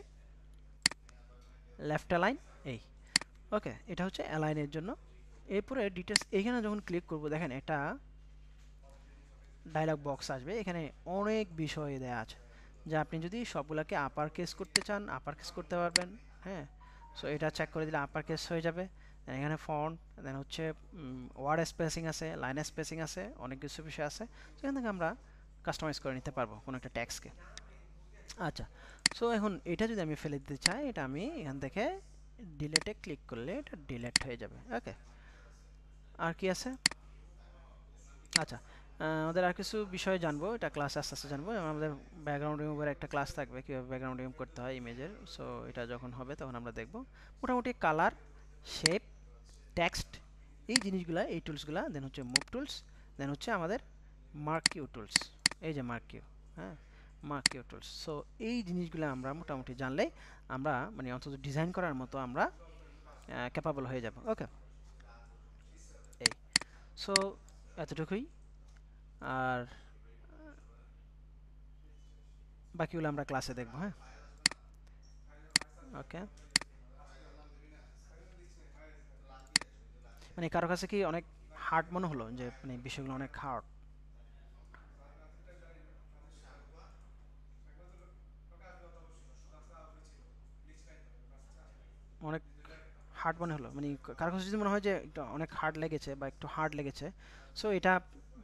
লেফট অ্যালাইন, এই। ওকে, এটা হচ্ছে অ্যালাইনের জন্য। এরপরে ডিটেলস এইখানে যখন ক্লিক করব, দেখেন এটা ডায়লগ বক্স আসবে, এখানে অনেক বিষয় দেওয়া আছে, যা আপনি যদি সবগুলোকে আপার কেস করতে চান আপার কেস করতে পারবেন। হ্যাঁ, সো এটা চেক করে দিলে আপার কেস হয়ে যাবে। এখানে ফন্ট, দেন হচ্ছে ওয়ার্ড স্পেসিং আছে, লাইন স্পেসিং আছে, অনেক কিছু বিষয় আছে। সো এখান থেকে আমরা কাস্টমাইজ করে নিতে পারবো কোনো একটা ট্যাক্সকে। আচ্ছা, সো এখন এটা যদি আমি ফেলে দিতে চাই, এটা আমি এখান থেকে ডিলেটে ক্লিক করলে এটা ডিলেট হয়ে যাবে। ওকে, আর কি আছে? আচ্ছা, আমাদের আর কিছু বিষয় জানবো, এটা ক্লাসে আস্তে আস্তে জানবো। আমাদের ব্যাকগ্রাউন্ড রিমুভের একটা ক্লাস থাকবে, কীভাবে ব্যাকগ্রাউন্ড রিমুভ করতে হয় ইমেজের। সো এটা যখন হবে তখন আমরা দেখব। মোটামুটি কালার, শেপ, টেক্সট, এই জিনিসগুলা, এই টুলসগুলা, দেন হচ্ছে মুভ টুলস, দেন হচ্ছে আমাদের মার্কিউ টুলস, এই যে মার্কিউ। হ্যাঁ, মার্কিউ টুলস। সো এই জিনিসগুলো আমরা মোটামুটি জানলেই আমরা মানে অন্তত ডিজাইন করার মতো আমরা ক্যাপাবল হয়ে যাব। ওকে, এই। সো এতটুকুই, আর বাকিগুলো আমরা ক্লাসে দেখবো। হ্যাঁ, ওকে। মানে কারো কাছে কি অনেক হার্ড মনে হলো, যে মানে বিষয়গুলো অনেক হার্ড? অনেক হার্ড মনে হলো, মানে কারো কাছে যদি মনে হয় যে একটু অনেক হার্ড লেগেছে বা একটু হার্ড লেগেছে, সো এটা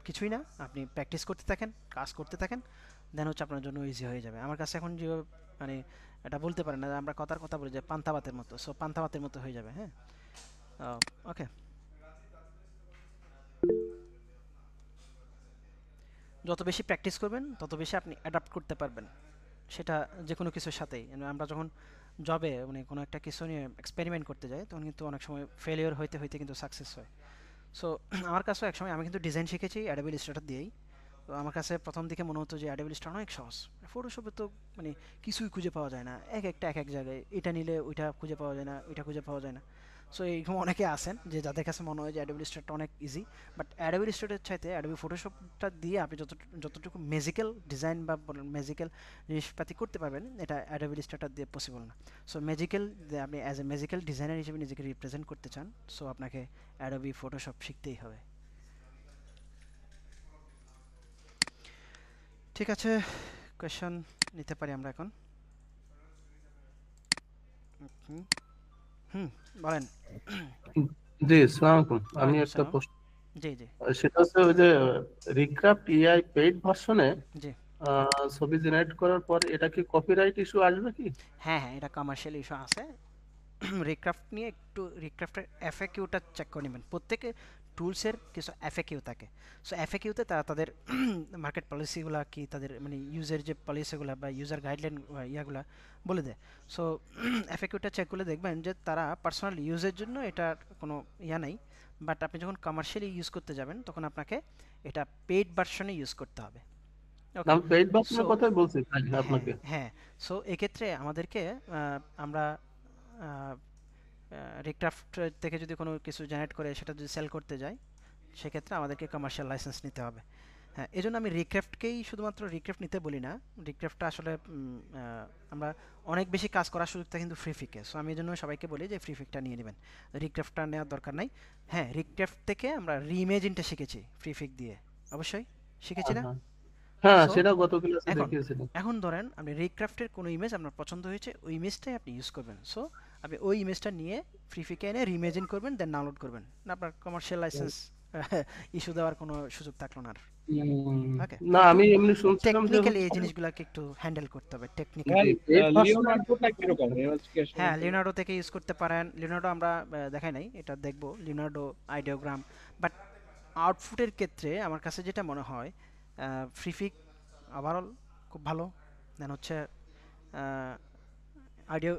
কিছুই না, আপনি প্র্যাকটিস করতে থাকেন, কাজ করতে থাকেন, দেন হচ্ছে আপনার জন্য ইজি হয়ে যাবে। আমার কাছে এখন যে মানে এটা বলতে পারেন না, আমরা কথার কথা বলি যে পান্তা ভাতের মতো, সো পান্তা ভাতের মতো হয়ে যাবে। হ্যাঁ, ওকে। যত বেশি প্র্যাকটিস করবেন তত বেশি আপনি অ্যাডাপ্ট করতে পারবেন, সেটা যে কোনো কিছুর সাথেই। আমরা যখন জবে মানে কোনো একটা কিছু নিয়ে এক্সপেরিমেন্ট করতে যাই তখন কিন্তু অনেক সময় ফেলিওর হইতে হইতে কিন্তু সাকসেস হয়। সো আমার কাছেও একসময় আমি কিন্তু ডিজাইন শিখেছি অ্যাডোবি ইলাস্ট্রেটর দিয়েই। তো আমার কাছে প্রথম দিকে মনে হতো যে অ্যাডোবি ইলাস্ট্রেটর অনেক সহজ, ফটোশপে তো মানে কিছুই খুঁজে পাওয়া যায় না, এক একটা এক এক জায়গায়, এটা নিলে ওইটা খুঁজে পাওয়া যায় না, ওইটা খুঁজে পাওয়া যায় না। সো এইরকম অনেকে আছেন যে যাদের কাছে মনে হয় যে অ্যাডোবি ইলাস্ট্রেটর অনেক ইজি, বাট অ্যাডোবি ইলাস্ট্রেটরের চাইতে অ্যাডোবি ফটোশপটা দিয়ে আপনি যতটুকু ম্যাজিক্যাল ডিজাইন বা ম্যাজিক্যাল জিনিসপাতি করতে পারবেন, এটা অ্যাডোবি ইলাস্ট্রেটর দিয়ে পসিবল না। সো ম্যাজিক্যাল, আপনি অ্যাজ এ ম্যাজিক্যাল ডিজাইনার হিসেবে নিজেকে রিপ্রেজেন্ট করতে চান, সো আপনাকে অ্যাডোবি ফটোশপ শিখতেই হবে। ঠিক আছে, কোয়েশ্চন নিতে পারি আমরা এখন। হুম হুম, বলেন। জি, আসসালামু আলাইকুম। আমি ওয়ালাইকুম একটা আসসালাম। প্রশ্ন, জি জি সেটা হচ্ছে ওই যে রিক্রাফট এআই পেইড ভার্সনে জি। ছবি জেনারেট করার পর এটা কি কপিরাইট ইস্যু আসবে কি? হ্যাঁ হ্যাঁ, এটা কমার্শিয়াল ইস্যু আছে। রিক্রাফট নিয়ে একটু রিক্রাফটের এফএকিউটা চেক করে নেবেন। প্রত্যেকে টুলসের কিছু এফএকিউ থাকে। সো এফএকিউতে তারা তাদের মার্কেট পলিসিগুলা কি, তাদের মানে ইউজার যে পলিসিগুলা বা ইউজার গাইডলাইন ইয়াগুলা বলে দেয়। সো এফএকিউটা চেক করলে দেখবেন যে তারা পার্সোনাল ইউজের জন্য এটার কোনো ইয়া নাই, বাট আপনি যখন কমার্শিয়ালি ইউজ করতে যাবেন তখন আপনাকে এটা পেইড ভার্সনে ইউজ করতে হবে। ওকে, আমি পেইড সো ভার্সনের কথাই বলছি হ্যাঁ আপনাকে। হ্যাঁ, সো এক্ষেত্রে আমাদেরকে আমরা রিক্রাফট থেকে যদি কোনো কিছু জেনারেট করে সেটা যদি সেল করতে যাই, সেক্ষেত্রে আমাদেরকে কমার্শিয়াল লাইসেন্স নিতে হবে। হ্যাঁ, এই জন্য আমি রিক্রাফটকেই শুধুমাত্র রিক্রাফট নিতে বলি না। রিক্রাফটটা আসলে আমরা অনেক বেশি কাজ করার সুযোগটা কিন্তু ফ্রি ফিকে। সো আমি এই জন্য সবাইকে বলি যে ফ্রি ফিকটা নিয়ে নেবেন, রিক্রাফটটা নেওয়ার দরকার নাই। হ্যাঁ, রিক্রাফট থেকে আমরা রিইমেজিনটা শিখেছি ফ্রি ফিক দিয়ে, অবশ্যই শিখেছি না? হ্যাঁ হ্যাঁ, সো সেটা গত ক্লাসে এখন দেখিয়েছিলাম। এখন ধরেন আপনি রিক্রাফটের কোনো ইমেজ আপনার পছন্দ হয়েছে, ওই ইমেজটাই আপনি ইউজ করবেন। সো আপনি ওই ইমেজটা নিয়ে ফ্রি ফিকে এনে রিইমেজিন করবেন, দেন ডাউনলোড করবেন না, আপনার কমার্শিয়াল লাইসেন্স ইস্যু দেওয়ার কোনো সুযোগ থাকলো না আর। ওকে, না, একটু আমি এমনি শুনছিলাম যে টেকনিক্যালি এই হচ্ছে জিনিসগুলোকে একটু হ্যান্ডেল করতে হবে টেকনিক্যালি। ভাই পেইড ভার্সনে লিওনার্ডোটা কিরকম ইনভেস্টিগেশন? হ্যাঁ, লিওনার্ডো থেকে ইউজ করতে পারেন। লিওনার্ডো আমরা দেখাই নাই, এটা দেখবো লিওনার্ডো আইডিওগ্রাম। বাট আউটপুটের ক্ষেত্রে আমার কাছে যেটা মনে হয় ফ্রিফিক ওভারঅল খুব ভালো, দেন হচ্ছে আইডিও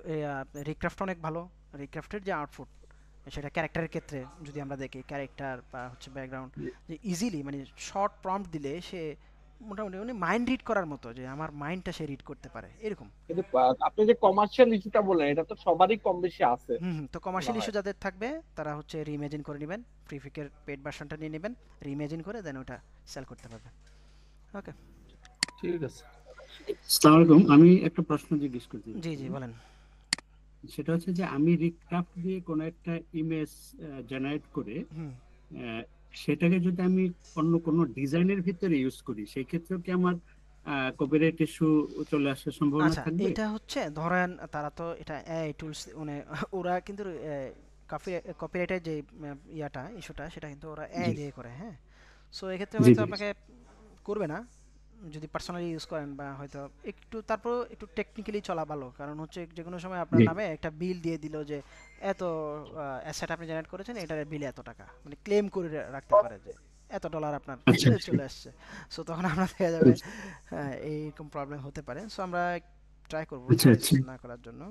রিক্রাফট অনেক ভালো। রিক্রাফটের যে আউটপুট সেটা ক্যারেক্টারের ক্ষেত্রে যদি আমরা দেখি, ক্যারেক্টার বা হচ্ছে ব্যাকগ্রাউন্ড, যে ইজিলি মানে শর্ট প্রম্পট দিলে সে মোটামুটি মানে মাইন্ড রিড করার মতো, যে আমার মাইন্ডটা সে রিড করতে পারে এরকম। কিন্তু আপনি যে কমার্শিয়াল ইস্যুটা বললেন, এটা তো সবারই কম বেশি আছে। তো কমার্শিয়াল ইস্যু যাদের থাকবে তারা হচ্ছে রিইমেজিন করে নেবেন, ফ্রিফিকের পেড ভার্সনটা নিয়ে নেবেন, রিইমেজিন করে দেন ওটা সেল করতে পারবেন। ওকে, ঠিক আছে। আসসালামু আলাইকুম। আমি একটা প্রশ্ন জিজ্ঞেস করতে জি চাই। জি বলেন। সেটা হচ্ছে যে আমি রিক্রাফট দিয়ে কোনো একটা ইমেজ জেনারেট করে হুম, সেটাকে যদি আমি অন্য কোনো ডিজাইনের ভিতরে ইউজ করি, সেই ক্ষেত্রেও কি আমার কপিরাইট ইস্যু চলে আসার সম্ভাবনা আচ্ছা, থাকবে? এটা হচ্ছে ধরেন তারা তো এটা এআই টুলস মানে ওরা কিন্তু কপিরাইটের যে ইয়াটা ইস্যুটা সেটা কিন্তু ওরা এআই জি দিয়ে করে। হ্যাঁ, সো এক্ষেত্রে জি হয়তো জি আপনাকে করবে না যদি পার্সোনালি ইউজ করেন, বা হয়তো একটু তারপর একটু টেকনিক্যালি চলা ভালো। কারণ হচ্ছে যে কোনো সময় আপনার জি। নামে একটা বিল দিয়ে দিল যে এত অ্যাসেট আপনি জেনারেট করেছেন, এটার বিল এত টাকা, মানে ক্লেম করে রাখতে পারে যে এত ডলার আপনার আচ্ছা আচ্ছা চলে আসছে। সো তখন আমরা দেখা যাবে এইরকম প্রবলেম হতে পারে। সো আমরা ট্রাই করবো আচ্ছা আচ্ছা না করার জন্য।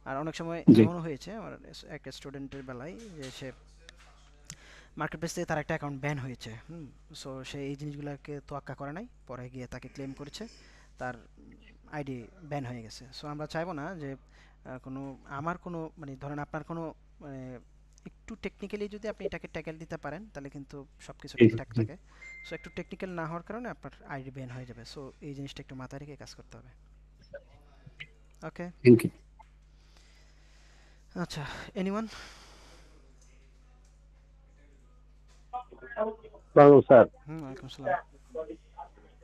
আর অনেক সময় জি এমনও হয়েছে আমার এক স্টুডেন্টের বেলায় যে সে মার্কেট প্লেস থেকে তার একটা অ্যাকাউন্ট ব্যান হয়েছে। সো সে এই জিনিসগুলোকে তোয়াক্কা করে নাই, পরে গিয়ে তাকে ক্লেম করেছে, তার আইডি ব্যান হয়ে গেছে। সো আমরা চাইবো না যে কোনো আমার কোনো মানে ধরেন আপনার কোনো মানে একটু টেকনিক্যালি যদি আপনি এটাকে ট্যাকেল দিতে পারেন তাহলে কিন্তু সব কিছু জি ঠিকঠাক জি। থাকে। সো একটু টেকনিক্যাল না হওয়ার কারণে আপনার আইডি ব্যান হয়ে যাবে। সো এই জিনিসটা একটু মাথায় রেখে কাজ করতে হবে। ওকে, থ্যাংক ইউ। আচ্ছা, এনিওয়ান? স্যার, ওয়ালাইকুম আসসালাম।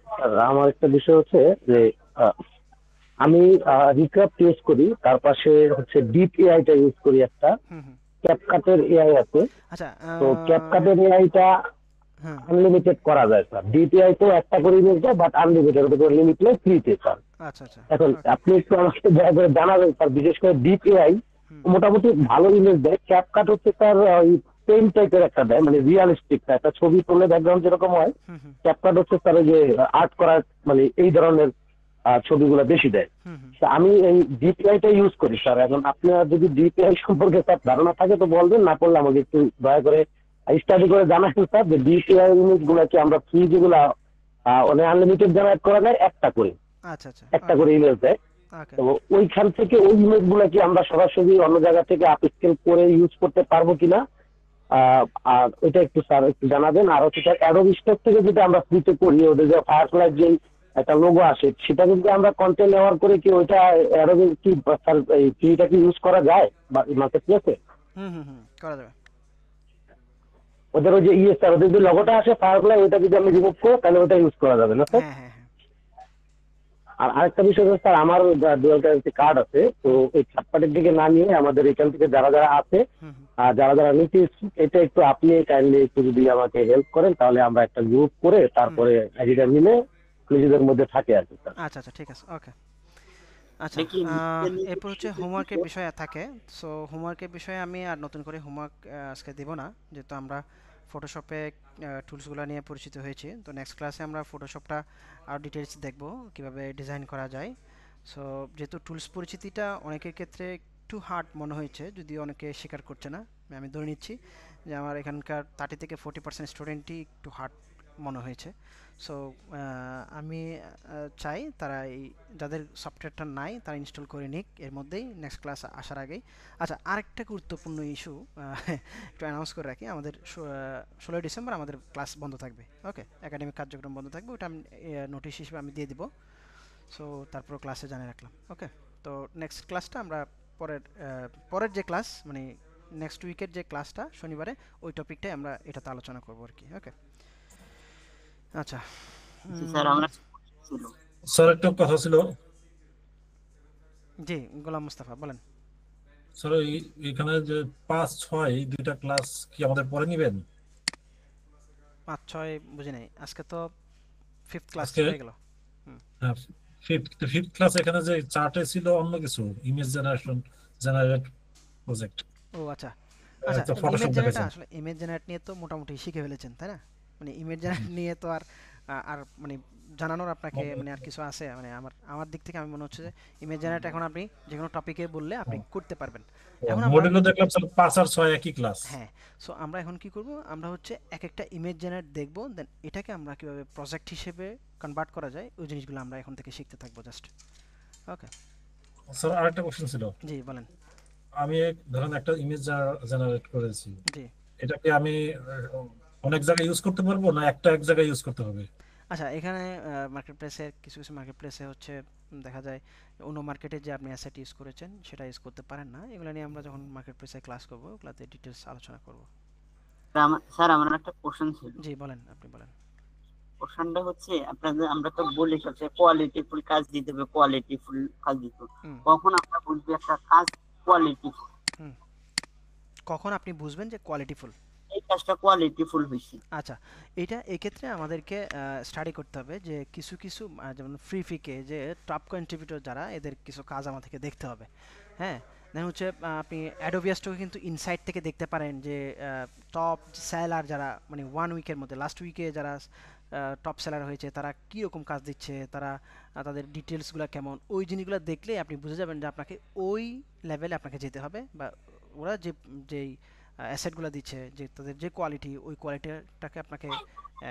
স্যার, আমার একটা বিষয় হচ্ছে যে আহ, আমি রিক্রাফট ইউজ করি, তার পাশে হচ্ছে ডিপ এআইটা ইউজ করি, একটা হুম হুম, ক্যাপকাটের এআই আছে। আচ্ছা, তো ক্যাপকাটের এআইটা হ্যাঁ, আনলিমিটেড করা যায় স্যার। ডিপিআই তো একটা করে ইমেজ দেয়, বাট আনলিমিটেড, ওটা কোনো লিমিট নেই, ফ্রিতে স্যার। আচ্ছা আচ্ছা, এখন ওকে, আপনি একটু আমাকে দয়া করে জানাবেন স্যার, বিশেষ করে ডিপিআই হুম মোটামুটি ভালো ইমেজ দেয়। ক্যাপকাট হচ্ছে স্যার ওই পেন টাইপের একটা দেয়, মানে রিয়ালিস্টিক না, একটা ছবি তুলে ব্যাকগ্রাউন্ড যেরকম হয়, হুম হুম ক্যাপকাট হচ্ছে স্যার ওই যে আর্ট করার মানে এই ধরনের ছবিগুলো বেশি দেয়। হুম হুম। তা আমি এই ডিপিআইটা ইউজ করি স্যার। এখন আপনার যদি ডিপিআই সম্পর্কে স্যার ধারণা থাকে তো বলবেন, না করলে আমাকে একটু দয়া করে স্টাডি করে জানাবেন স্যার, যে ডিপিআই ইমেজ গুলা কি আমরা ফ্রি যেগুলা মানে আনলিমিটেড জেনারেট করা যায় একটা করে, আচ্ছা আচ্ছা, একটা করে ইমেজ দেয়। ওকে। তো ওইখান থেকে ওই ইমেজ গুলা কি আমরা সরাসরি অন্য জায়গা থেকে আপস্কেল করে ইউজ করতে পারবো কিনা, আর এটা একটু স্যার একটু জানাবেন। আর হচ্ছে অ্যাডোবি স্টক থেকে যেটা আমরা ফ্রিতে করি, ওদের যে ফায়ারফ্লাই যে একটা লোগো আসে, সেটা যদি আমরা কন্টেন্ট নেওয়ার করে কি ওইটা অ্যাডোবি কি স্যার এই ফ্রিটা কি ইউজ করা যায় মার্কেট প্লেসে? করা যাবে। ওদের ওই যে স্যার ওদের যে লগোটা আসে ফায়ারফ্লাই, ওইটা যদি আমি রিমুভ করি তাহলে ওটা ইউজ করা যাবে না স্যার? হ্যাঁ হ্যাঁ হ্যাঁ। আর আরেকটা বিষয় হচ্ছে স্যার, আমার ডুয়াল কারেন্সি কার্ড আছে, তো এই থার্ড পার্টির দিকে না নিয়ে আমাদের এখান থেকে যারা যারা আছে আর যারা যারা নিতে ইচ্ছুক, এটা একটু আপনি কাইন্ডলি একটু যদি আমাকে হেল্প করেন, তাহলে আমরা একটা গ্রুপ করে তারপরে আইডিটা মিলে নিজেদের মধ্যে থাকে আর কি স্যার। আচ্ছা আচ্ছা, ঠিক আছে, ওকে। আচ্ছা, এরপর হচ্ছে হোমওয়ার্কের বিষয় থাকে। সো হোমওয়ার্কের বিষয়ে আমি আর নতুন করে হোমওয়ার্ক আজকে দেব না, যেহেতু আমরা ফটোশপে টুলসগুলো নিয়ে পরিচিত হয়েছি। তো নেক্সট ক্লাসে আমরা ফটোশপটা আর ডিটেলস দেখব কিভাবে ডিজাইন করা যায়। সো যেহেতু টুলস পরিচিতিটা অনেকের ক্ষেত্রে একটু হার্ড মনে হয়েছে, যদিও অনেকে স্বীকার করছে না, আমি ধরে নিচ্ছি যে আমার এখানকার 30 থেকে 40% স্টুডেন্টই একটু হার্ড মনে হয়েছে। সো আমি চাই তারা এই যাদের সফটওয়্যারটা নাই তারা ইনস্টল করে নিক এর মধ্যেই, নেক্সট ক্লাস আসার আগেই। আচ্ছা, আরেকটা গুরুত্বপূর্ণ ইস্যু একটু অ্যানাউন্স করে রাখি, আমাদের 16 ডিসেম্বর আমাদের ক্লাস বন্ধ থাকবে, ওকে, একাডেমিক কার্যক্রম বন্ধ থাকবে, ওটা আমি নোটিশ হিসেবে আমি দিয়ে দিব। সো তারপর ক্লাসে জানিয়ে রাখলাম, ওকে। তো নেক্সট ক্লাসটা আমরা পরের যে ক্লাস মানে নেক্সট উইকের যে ক্লাসটা শনিবারে, ওই টপিকটাই আমরা এটাতে আলোচনা করবো আর কি, ওকে। আচ্ছা স্যার একটা কথা ছিল। জি, গোলাম মুস্তাফা বলেন। স্যার এখানে যে 5-6 দুইটা ক্লাস কি আমাদের পরে নেবেন? 5-6 বুঝি নাই, আজকে তো 5th ক্লাস হয়ে গেল। হ্যাঁ, ফিফথ ক্লাস এখানে যে চার্টে ছিল অন্য কিছু, ইমেজ জেনারেট প্রজেক্ট। ও আচ্ছা আচ্ছা, ইমেজ জেনারেট, আসলে ইমেজ জেনারেট নিয়ে তো মোটামুটি শিখে ফেলেছেন তাই না? মানে ইমেজ জেনারেট নিয়ে তো আর মানে জানানোর আপনাকে মানে আর কিছু আছে? মানে আমার দিক থেকে আমি মনে হচ্ছে যে ইমেজ জেনারেট এখন আপনি যে কোনো টপিকে বললে আপনি করতে পারবেন। এখন মডেলও দেখলাম স্যার 5 আর 6 একই ক্লাস। হ্যাঁ, সো আমরা এখন কি করব, আমরা হচ্ছে এক একটা ইমেজ জেনারেট দেখব, দেন এটাকে আমরা কিভাবে প্রজেক্ট হিসেবে কনভার্ট করা যায় ওই জিনিসগুলো আমরা এখন থেকে শিখতে থাকবো জাস্ট, ওকে। স্যার আরেকটা কোশ্চেন ছিল। জি বলেন। আমি ধরেন একটা ইমেজ জেনারেট করেছি, জি, এটাকে আমি অনেক জায়গায় ইউজ করতে পারবো না এক জায়গায় ইউজ করতে হবে? আচ্ছা, এখানে মার্কেট প্লেসে কিছু মার্কেট প্লেসে হচ্ছে দেখা যায় অন্য মার্কেটে যে আপনি অ্যাসেট ইউজ করেছেন সেটা ইউজ করতে পারেন না। এগুলো নিয়ে আমরা যখন মার্কেট প্লেসে ক্লাস করব ওগুলাতে ডিটেইলস আলোচনা করব। স্যার আমার একটা কোশ্চেন ছিল। জি বলেন, আপনি বলেন। কোশ্চেনটা হচ্ছে আমরা তো বলি সবচেয়ে কোয়ালিটিফুল কাজ দিতে হবে, কোয়ালিটিফুল কাজ দিতে হবে, কখন আমরা বুঝবো একটা কাজ কোয়ালিটিফুল? কখন আপনি বুঝবেন যে কোয়ালিটিফুল এই কাজটা কোয়ালিটিফুল হইছে? আচ্ছা, এটা এই ক্ষেত্রে আমাদেরকে স্টাডি করতে হবে যে কিছু যেমন ফ্রি ফিকে যে টপ কন্ট্রিবিউটর যারা, এদের কিছু কাজ আমাদেরকে দেখতে হবে। হ্যাঁ, দেন হচ্ছে আপনি অ্যাডোবি স্টকে কিন্তু ইনসাইট থেকে দেখতে পারেন যে টপ সেলার যারা মানে 1 উইকের মধ্যে লাস্ট উইকে যারা টপ সেলার হয়েছে তারা কীরকম কাজ দিচ্ছে, তারা তাদের ডিটেলসগুলো কেমন, ওই জিনিসগুলো দেখলে আপনি বুঝে যাবেন যে আপনাকে ওই লেভেলে আপনাকে যেতে হবে, বা ওরা যেই অ্যাসেটগুলো দিচ্ছে যে তাদের যে কোয়ালিটি, ওই কোয়ালিটিটাকে আপনাকে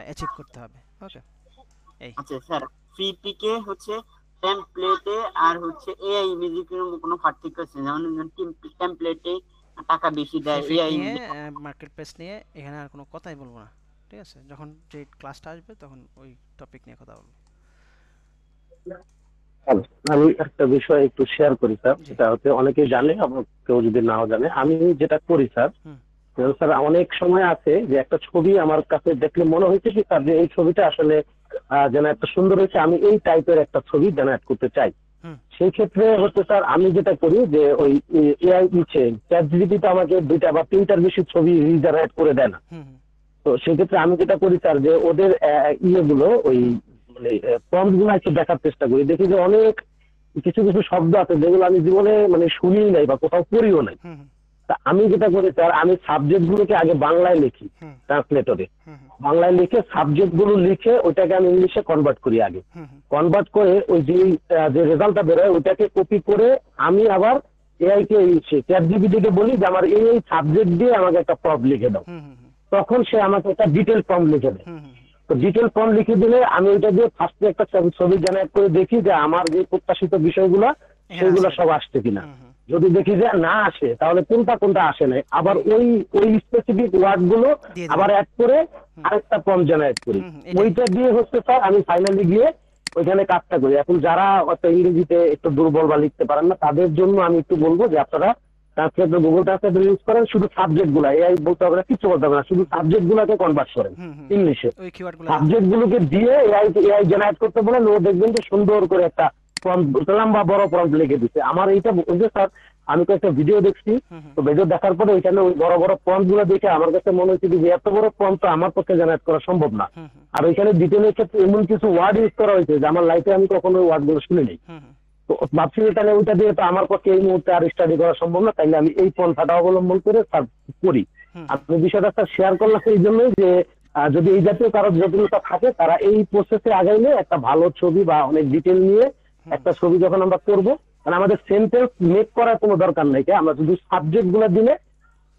অ্যাচিভ করতে হবে, ওকে। এই আচ্ছা স্যার, ফ্রি পিকে হচ্ছে টেমপ্লেটে আর হচ্ছে এআই ইমেজের কোনো পার্থক্য আছে? যেমন টেমপ্লেটে টাকা বেশি দেয়, এআই মার্কেট প্লেস নিয়ে এখানে আর কোনো কথাই বলবো না, ঠিক আছে? যখন যে ক্লাসটা আসবে তখন ওই টপিক নিয়ে কথা বলবো। আমি একটা বিষয় একটু শেয়ার করি স্যার, সেটা হচ্ছে অনেকেই জানে আবার কেউ যদি নাও জানে। আমি যেটা করি স্যার, স্যার অনেক সময় আছে যে একটা ছবি আমার কাছে দেখলে মনে হয়েছে কি স্যার যে এই ছবিটা আসলে যেন একটা সুন্দর হয়েছে, আমি এই টাইপের একটা ছবি জেনারেট করতে চাই। সেই ক্ষেত্রে হচ্ছে স্যার আমি যেটা করি যে ওই এআই চ্যাটজিপিটি তো আমাকে 2টা বা 3টার বেশি ছবি রিজেনারেট করে দেয় না। তো সেক্ষেত্রে আমি যেটা করি স্যার যে ওদের ইয়েগুলো ওই মানে প্রম্পট গুলো একটু দেখার চেষ্টা করি, দেখি যে অনেক কিছু শব্দ আছে যেগুলো আমি জীবনে মানে শুনিই নাই বা কোথাও পড়িও নাই। তা আমি যেটা করি স্যার, আমি সাবজেক্ট গুলোকে আগে বাংলায় লিখি, ট্রান্সলেটরে বাংলায় লিখে সাবজেক্ট গুলো লিখে ওইটাকে আমি ইংলিশে কনভার্ট করি। আগে কনভার্ট করে ওই যে রেজাল্টটা বেরোয় ওইটাকে কপি করে আমি আবার এআই কে চ্যাটজিপিটি কে বলি যে আমার এই সাবজেক্ট দিয়ে আমাকে একটা প্রম্পট লিখে দাও, তখন সে আমাকে একটা ডিটেল প্রম্পট লিখে দেয়। তো ডিটেল ফর্ম লিখে দিলে আমি ওইটা দিয়ে ফার্স্টে একটা ছবি জেনারেট করে দেখি যে আমার যে প্রত্যাশিত বিষয়গুলো সেগুলো সব আসছে কিনা। যদি দেখি যে না আসে তাহলে কোনটা আসে নাই, আবার ওই স্পেসিফিক ওয়ার্ড গুলো আবার অ্যাড করে আরেকটা ফর্ম জেনারেট করি। ওইটা দিয়ে হচ্ছে স্যার আমি ফাইনালি গিয়ে ওইখানে কাজটা করি। এখন যারা ইংরেজিতে একটু দুর্বল বা লিখতে পারেন না তাদের জন্য আমি একটু বলবো যে আপনারা ট্রান্সলেটর, গুগল ট্রান্সলেটর ইউজ করেন, শুধু সাবজেক্ট গুলা, এআই বলতে হবে না, কিছু বলতে হবে না, শুধু সাবজেক্ট গুলাকে কনভার্ট করেন ইংলিশে। সাবজেক্ট গুলোকে দিয়ে এআই জেনারেট করতে বলেন, ও দেখবেন যে সুন্দর করে একটা প্রম্পট, লম্বা বড় প্রম্পট লিখে দিচ্ছে। আমার এইটা বুঝতে স্যার আমি তো একটা ভিডিও দেখছি, তো ভিডিও দেখার পরে ওইখানে ওই বড় বড় প্রম্পট গুলো দেখে আমার কাছে মনে হচ্ছে যে এত বড় প্রম্পট তো আমার পক্ষে জেনারেট করা সম্ভব না। আর ওইখানে ডিটেলের ক্ষেত্রে এমন কিছু ওয়ার্ড ইউজ করা হয়েছে যে আমার লাইফে আমি কখনো ওই ওয়ার্ড গুলো শুনিনি। তো ভাবছি যে তাহলে ওইটা দিয়ে তো আমার পক্ষে এই মুহূর্তে আর স্টাডি করা সম্ভব না, তাইলে আমি এই পন্থাটা অবলম্বন করে স্যার করি। আপনি বিষয়টা স্যার শেয়ার করলাম এই জন্যই যে যদি এই জাতীয় কারো জটিলতা থাকে তারা এই প্রসেসে আগাইলে একটা ভালো ছবি বা অনেক ডিটেল নিয়ে একটা ছবি যখন আমরা করবো, কারণ আমাদের সেন্টেন্স মেক করার কোনো দরকার নেই, আমরা শুধু সাবজেক্ট গুলো দিলে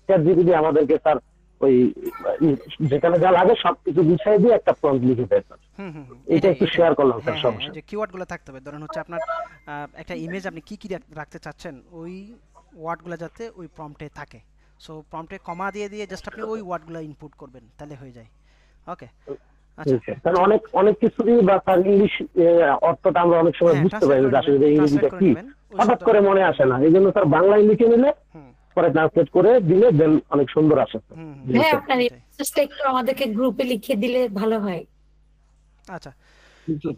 চ্যাটজিপিটি আমাদেরকে স্যার ওই যেখানে যা লাগে সবকিছু গুছিয়ে দিয়ে একটা প্রম্পট লিখে দেয়। এটা একটু শেয়ার করলাম স্যার। সমস্যা যে কিওয়ার্ড গুলো থাকতে হবে, ধরেন হচ্ছে আপনার একটা ইমেজ আপনি কি কি রাখতে চাচ্ছেন ওই ওয়ার্ড গুলো যাতে ওই প্রম্পটে থাকে। সো প্রম্পটে কমা দিয়ে দিয়ে জাস্ট আপনি ওই ওয়ার্ড গুলো ইনপুট করবেন, তাহলে হয়ে যায়। ওকে, আচ্ছা। কারণ অনেক কিছুরই বা তার ইংলিশ অর্থটা আমরা অনেক সময় বুঝতে পারি না, আসলে ইংরেজিটা কি হঠাৎ করে মনে আসে না, এই জন্য স্যার বাংলায় লিখে নিলে পরে ট্রান্সলেট করে দিলে দেন অনেক সুন্দর আসে। হ্যাঁ, আপনার এই প্রসেসটা একটু আমাদেরকে গ্রুপে লিখে দিলে ভালো হয়। আচ্ছা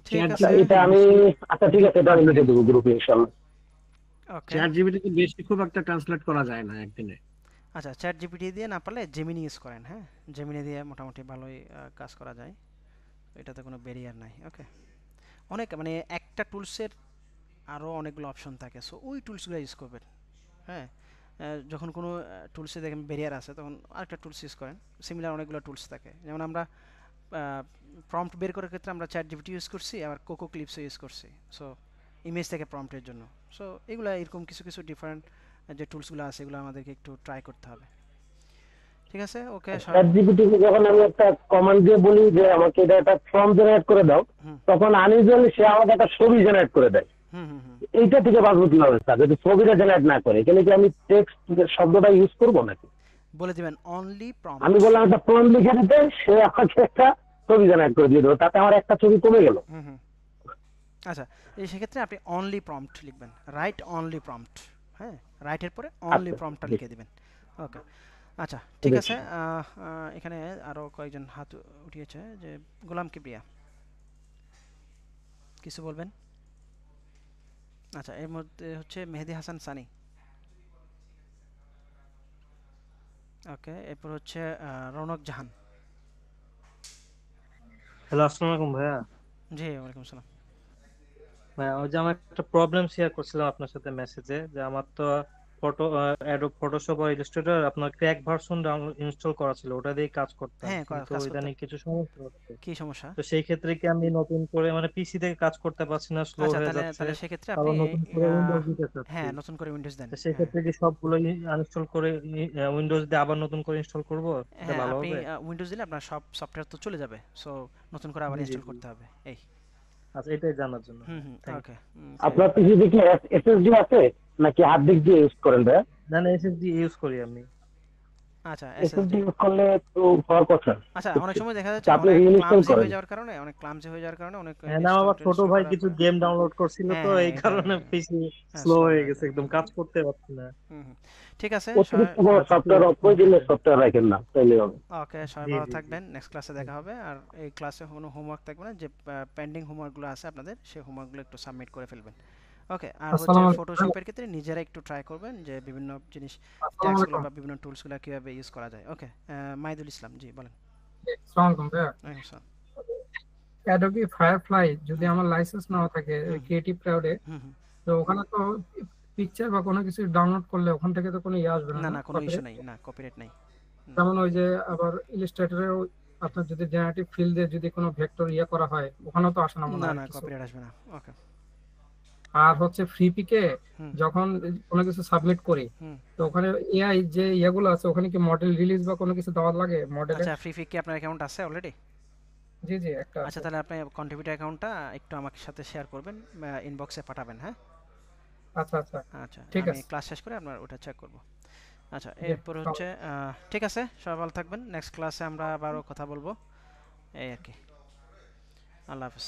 ঠিক আছে, এটা আমি আচ্ছা ঠিক আছে, এটা আমি লিখে দেব গ্রুপে ইনশাআল্লাহ। ওকে, চ্যাটজিপিটি বেশি খুব একটা ট্রান্সলেট করা যায় না একদিনে। আচ্ছা চ্যাটজিপিটি দিয়ে না পারলে জেমিনি ইউজ করেন। হ্যাঁ, জেমিনি দিয়ে মোটামুটি ভালোই কাজ করা যায়, এটাতে কোনো ব্যারিয়ার নাই। ওকে, অনেক মানে একটা টুলসের আরও অনেকগুলো অপশন থাকে, সো ওই টুলসগুলো ইউজ করবেন। হ্যাঁ, যখন কোনো টুলসে দেখেন ব্যারিয়ার আছে তখন আরেকটা টুলস ইউজ করেন। সিমিলার অনেকগুলো টুলস থাকে, যেমন আমরা প্রম্পট বের করার ক্ষেত্রে আমরা চ্যাটজিপিটি ইউজ করছি, আবার কোকো ক্লিপসও ইউজ করছি, সো ইমেজ থেকে প্রম্পটের জন্য। সো এগুলো এরকম কিছু কিছু ডিফারেন্ট যে টুলসগুলো আছে এগুলো আমাদেরকে একটু ট্রাই করতে হবে। ঠিক আছে, ওকে। চ্যাটজিপিটি কে যখন আমি একটা কমান্ড দিয়ে বলি যে আমাকে এটা একটা ফর্ম জেনারেট করে দাও, তখন আনইউজুয়ালি সে আমাকে একটা ছবি জেনারেট করে দেয়। এইটা থেকে বাঁচবো কিভাবে স্যার যদি ছবিটা জেনারেট না করে? এখানে কি আমি টেক্সট শব্দটা ইউজ করবো নাকি? বলে দিবেন অনলি প্রম্পট। আমি বললাম একটা প্রম্পট লিখে দিতে, সে আমাকে একটা ছবি জেনারেট করে দিয়ে দেবো, তাতে আমার একটা ছবি কমে গেল। আচ্ছা, এই সেক্ষেত্রে আপনি অনলি প্রম্পট লিখবেন, রাইট অনলি প্রম্পট। হ্যাঁ, রাইটের পরে অনলি প্রম্পটটা লিখে দিবেন। ওকে, আচ্ছা ঠিক আছে। এখানে আরো কয়েকজন হাত উঠিয়েছে, যে গোলাম কিবরিয়া কিছু বলবেন? আচ্ছা, এর মধ্যে হচ্ছে মেহেদি হাসান সানি। ওকে, এরপর হচ্ছে রৌনক জাহান। হ্যালো, আসসালামু আলাইকুম ভাইয়া। জি ওয়ালাইকুম আসসালাম ভাইয়া। ওই যে আমার একটা প্রবলেম শেয়ার করছিলাম আপনার সাথে মেসেজে, যে আমার তো অ্যাডোব ফটোশপ আর ইলাস্ট্রেটর আপনার ক্র্যাক ভার্সন ইনস্টল করা ছিল, ওটা দিয়ে কাজ করতাম, কিন্তু ইদানিং কিছু সমস্যা হচ্ছে। কি সমস্যা? তো সেই ক্ষেত্রে কি আমি নতুন করে মানে পিসি থেকে কাজ করতে পারছি না, স্লো হয়ে যাচ্ছে। তাহলে সেই ক্ষেত্রে আপনি নতুন করে উইন্ডোজ দিতে চাচ্ছেন। হ্যাঁ, নতুন করে উইন্ডোজ দেন। সেই ক্ষেত্রে কি সবগুলো আনইনস্টল করে উইন্ডোজ দিয়ে আবার নতুন করে ইনস্টল করব? এটা ভালো হবে? আপনি উইন্ডোজ দিলে আপনার সব সফটওয়্যার তো চলে যাবে, সো নতুন করে আবার ইনস্টল করতে হবে। এই আচ্ছা, এটাই জানার জন্য। ওকে। আপনার পিসিতে কি এসএসডি আছে নাকি হার্ড ডিস্ক দিয়ে ইউজ করেন ভাই? না না, এসএসডি ইউজ করি আমি। আচ্ছা, এসএসডি ইউজ করলে তো হওয়ার কথা। আচ্ছা, অনেক সময় দেখা যাচ্ছে অনেক ক্লামজি হয়ে যাওয়ার কারণে অনেক না, আমার ছোট ভাই কিছু গেম ডাউনলোড করছিল, তো এই কারণে পিসি স্লো হয়ে গেছে, একদম কাজ করতে পারছি না। ঠিক আছে, সফটওয়্যার অপরে দিলে সফটওয়্যার রাখেন না, তাইলে হবে। ওকে, সবাই ভালো থাকবেন, নেক্সট ক্লাসে দেখা হবে। আর এই ক্লাসে কোনো হোমওয়ার্ক থাকবে না, যে পেন্ডিং হোমওয়ার্কগুলো আছে আপনাদের সেই হোমওয়ার্কগুলো একটু সাবমিট করে ফেলবেন। ওকে, আর হচ্ছে ফটোশপের ক্ষেত্রে নিজেরা একটু ট্রাই করবেন যে বিভিন্ন জিনিস ট্যাগসগুলো বা বিভিন্ন টুলসগুলো কিভাবে ইউজ করা যায়। ওকে, মাইদুল ইসলাম জি বলেন। আসসালামু আলাইকুম ভাইয়া। অ্যাডোবি ফায়ারফ্লাই যদি আমার লাইসেন্স নাও থাকে ক্রিয়েটিভ ক্লাউডে, তো ওখানে তো পিকচার বা কোনো কিছু ডাউনলোড করলে ওখান থেকে তো কোনো আসবে না? না, কোনো ইস্যু নাই, না কপিরাইট নাই। যেমন ওই যে আবার ইলাস্ট্রেটরেও আপনার যদি জেনারেটিভ ফিল্ড দিয়ে যদি কোনো ভেক্টর করা হয় ওখানেও তো আসে না মনে হয়। না, কপিরাইট আসবে না। ওকে। আর হচ্ছে ফ্রি পিকে যখন কোনো কিছু সাবমিট করি, তো ওখানে এআই যে ইয়েগুলো আছে ওখানে কি মডেল রিলিজ বা কোনো কিছু দেওয়া লাগে মডেলে? আচ্ছা, ফ্রি পিক কি আপনার অ্যাকাউন্ট আছে অলরেডি? জি জি একটা আচ্ছা আছে। তাহলে আপনি কন্ট্রিবিউটর অ্যাকাউন্টটা একটু আমার সাথে শেয়ার করবেন, ইনবক্সে পাঠাবেন। হ্যাঁ আচ্ছা আচ্ছা আচ্ছা, ঠিক আমি আছে। ক্লাস শেষ করে আপনার ওটা চেক করব। আচ্ছা জি, এরপর হচ্ছে ঠিক আছে, সবাই ভালো থাকবেন, নেক্সট ক্লাসে আমরা আবারও কথা বলবো এই আর কি। আল্লাহ হাফেজ।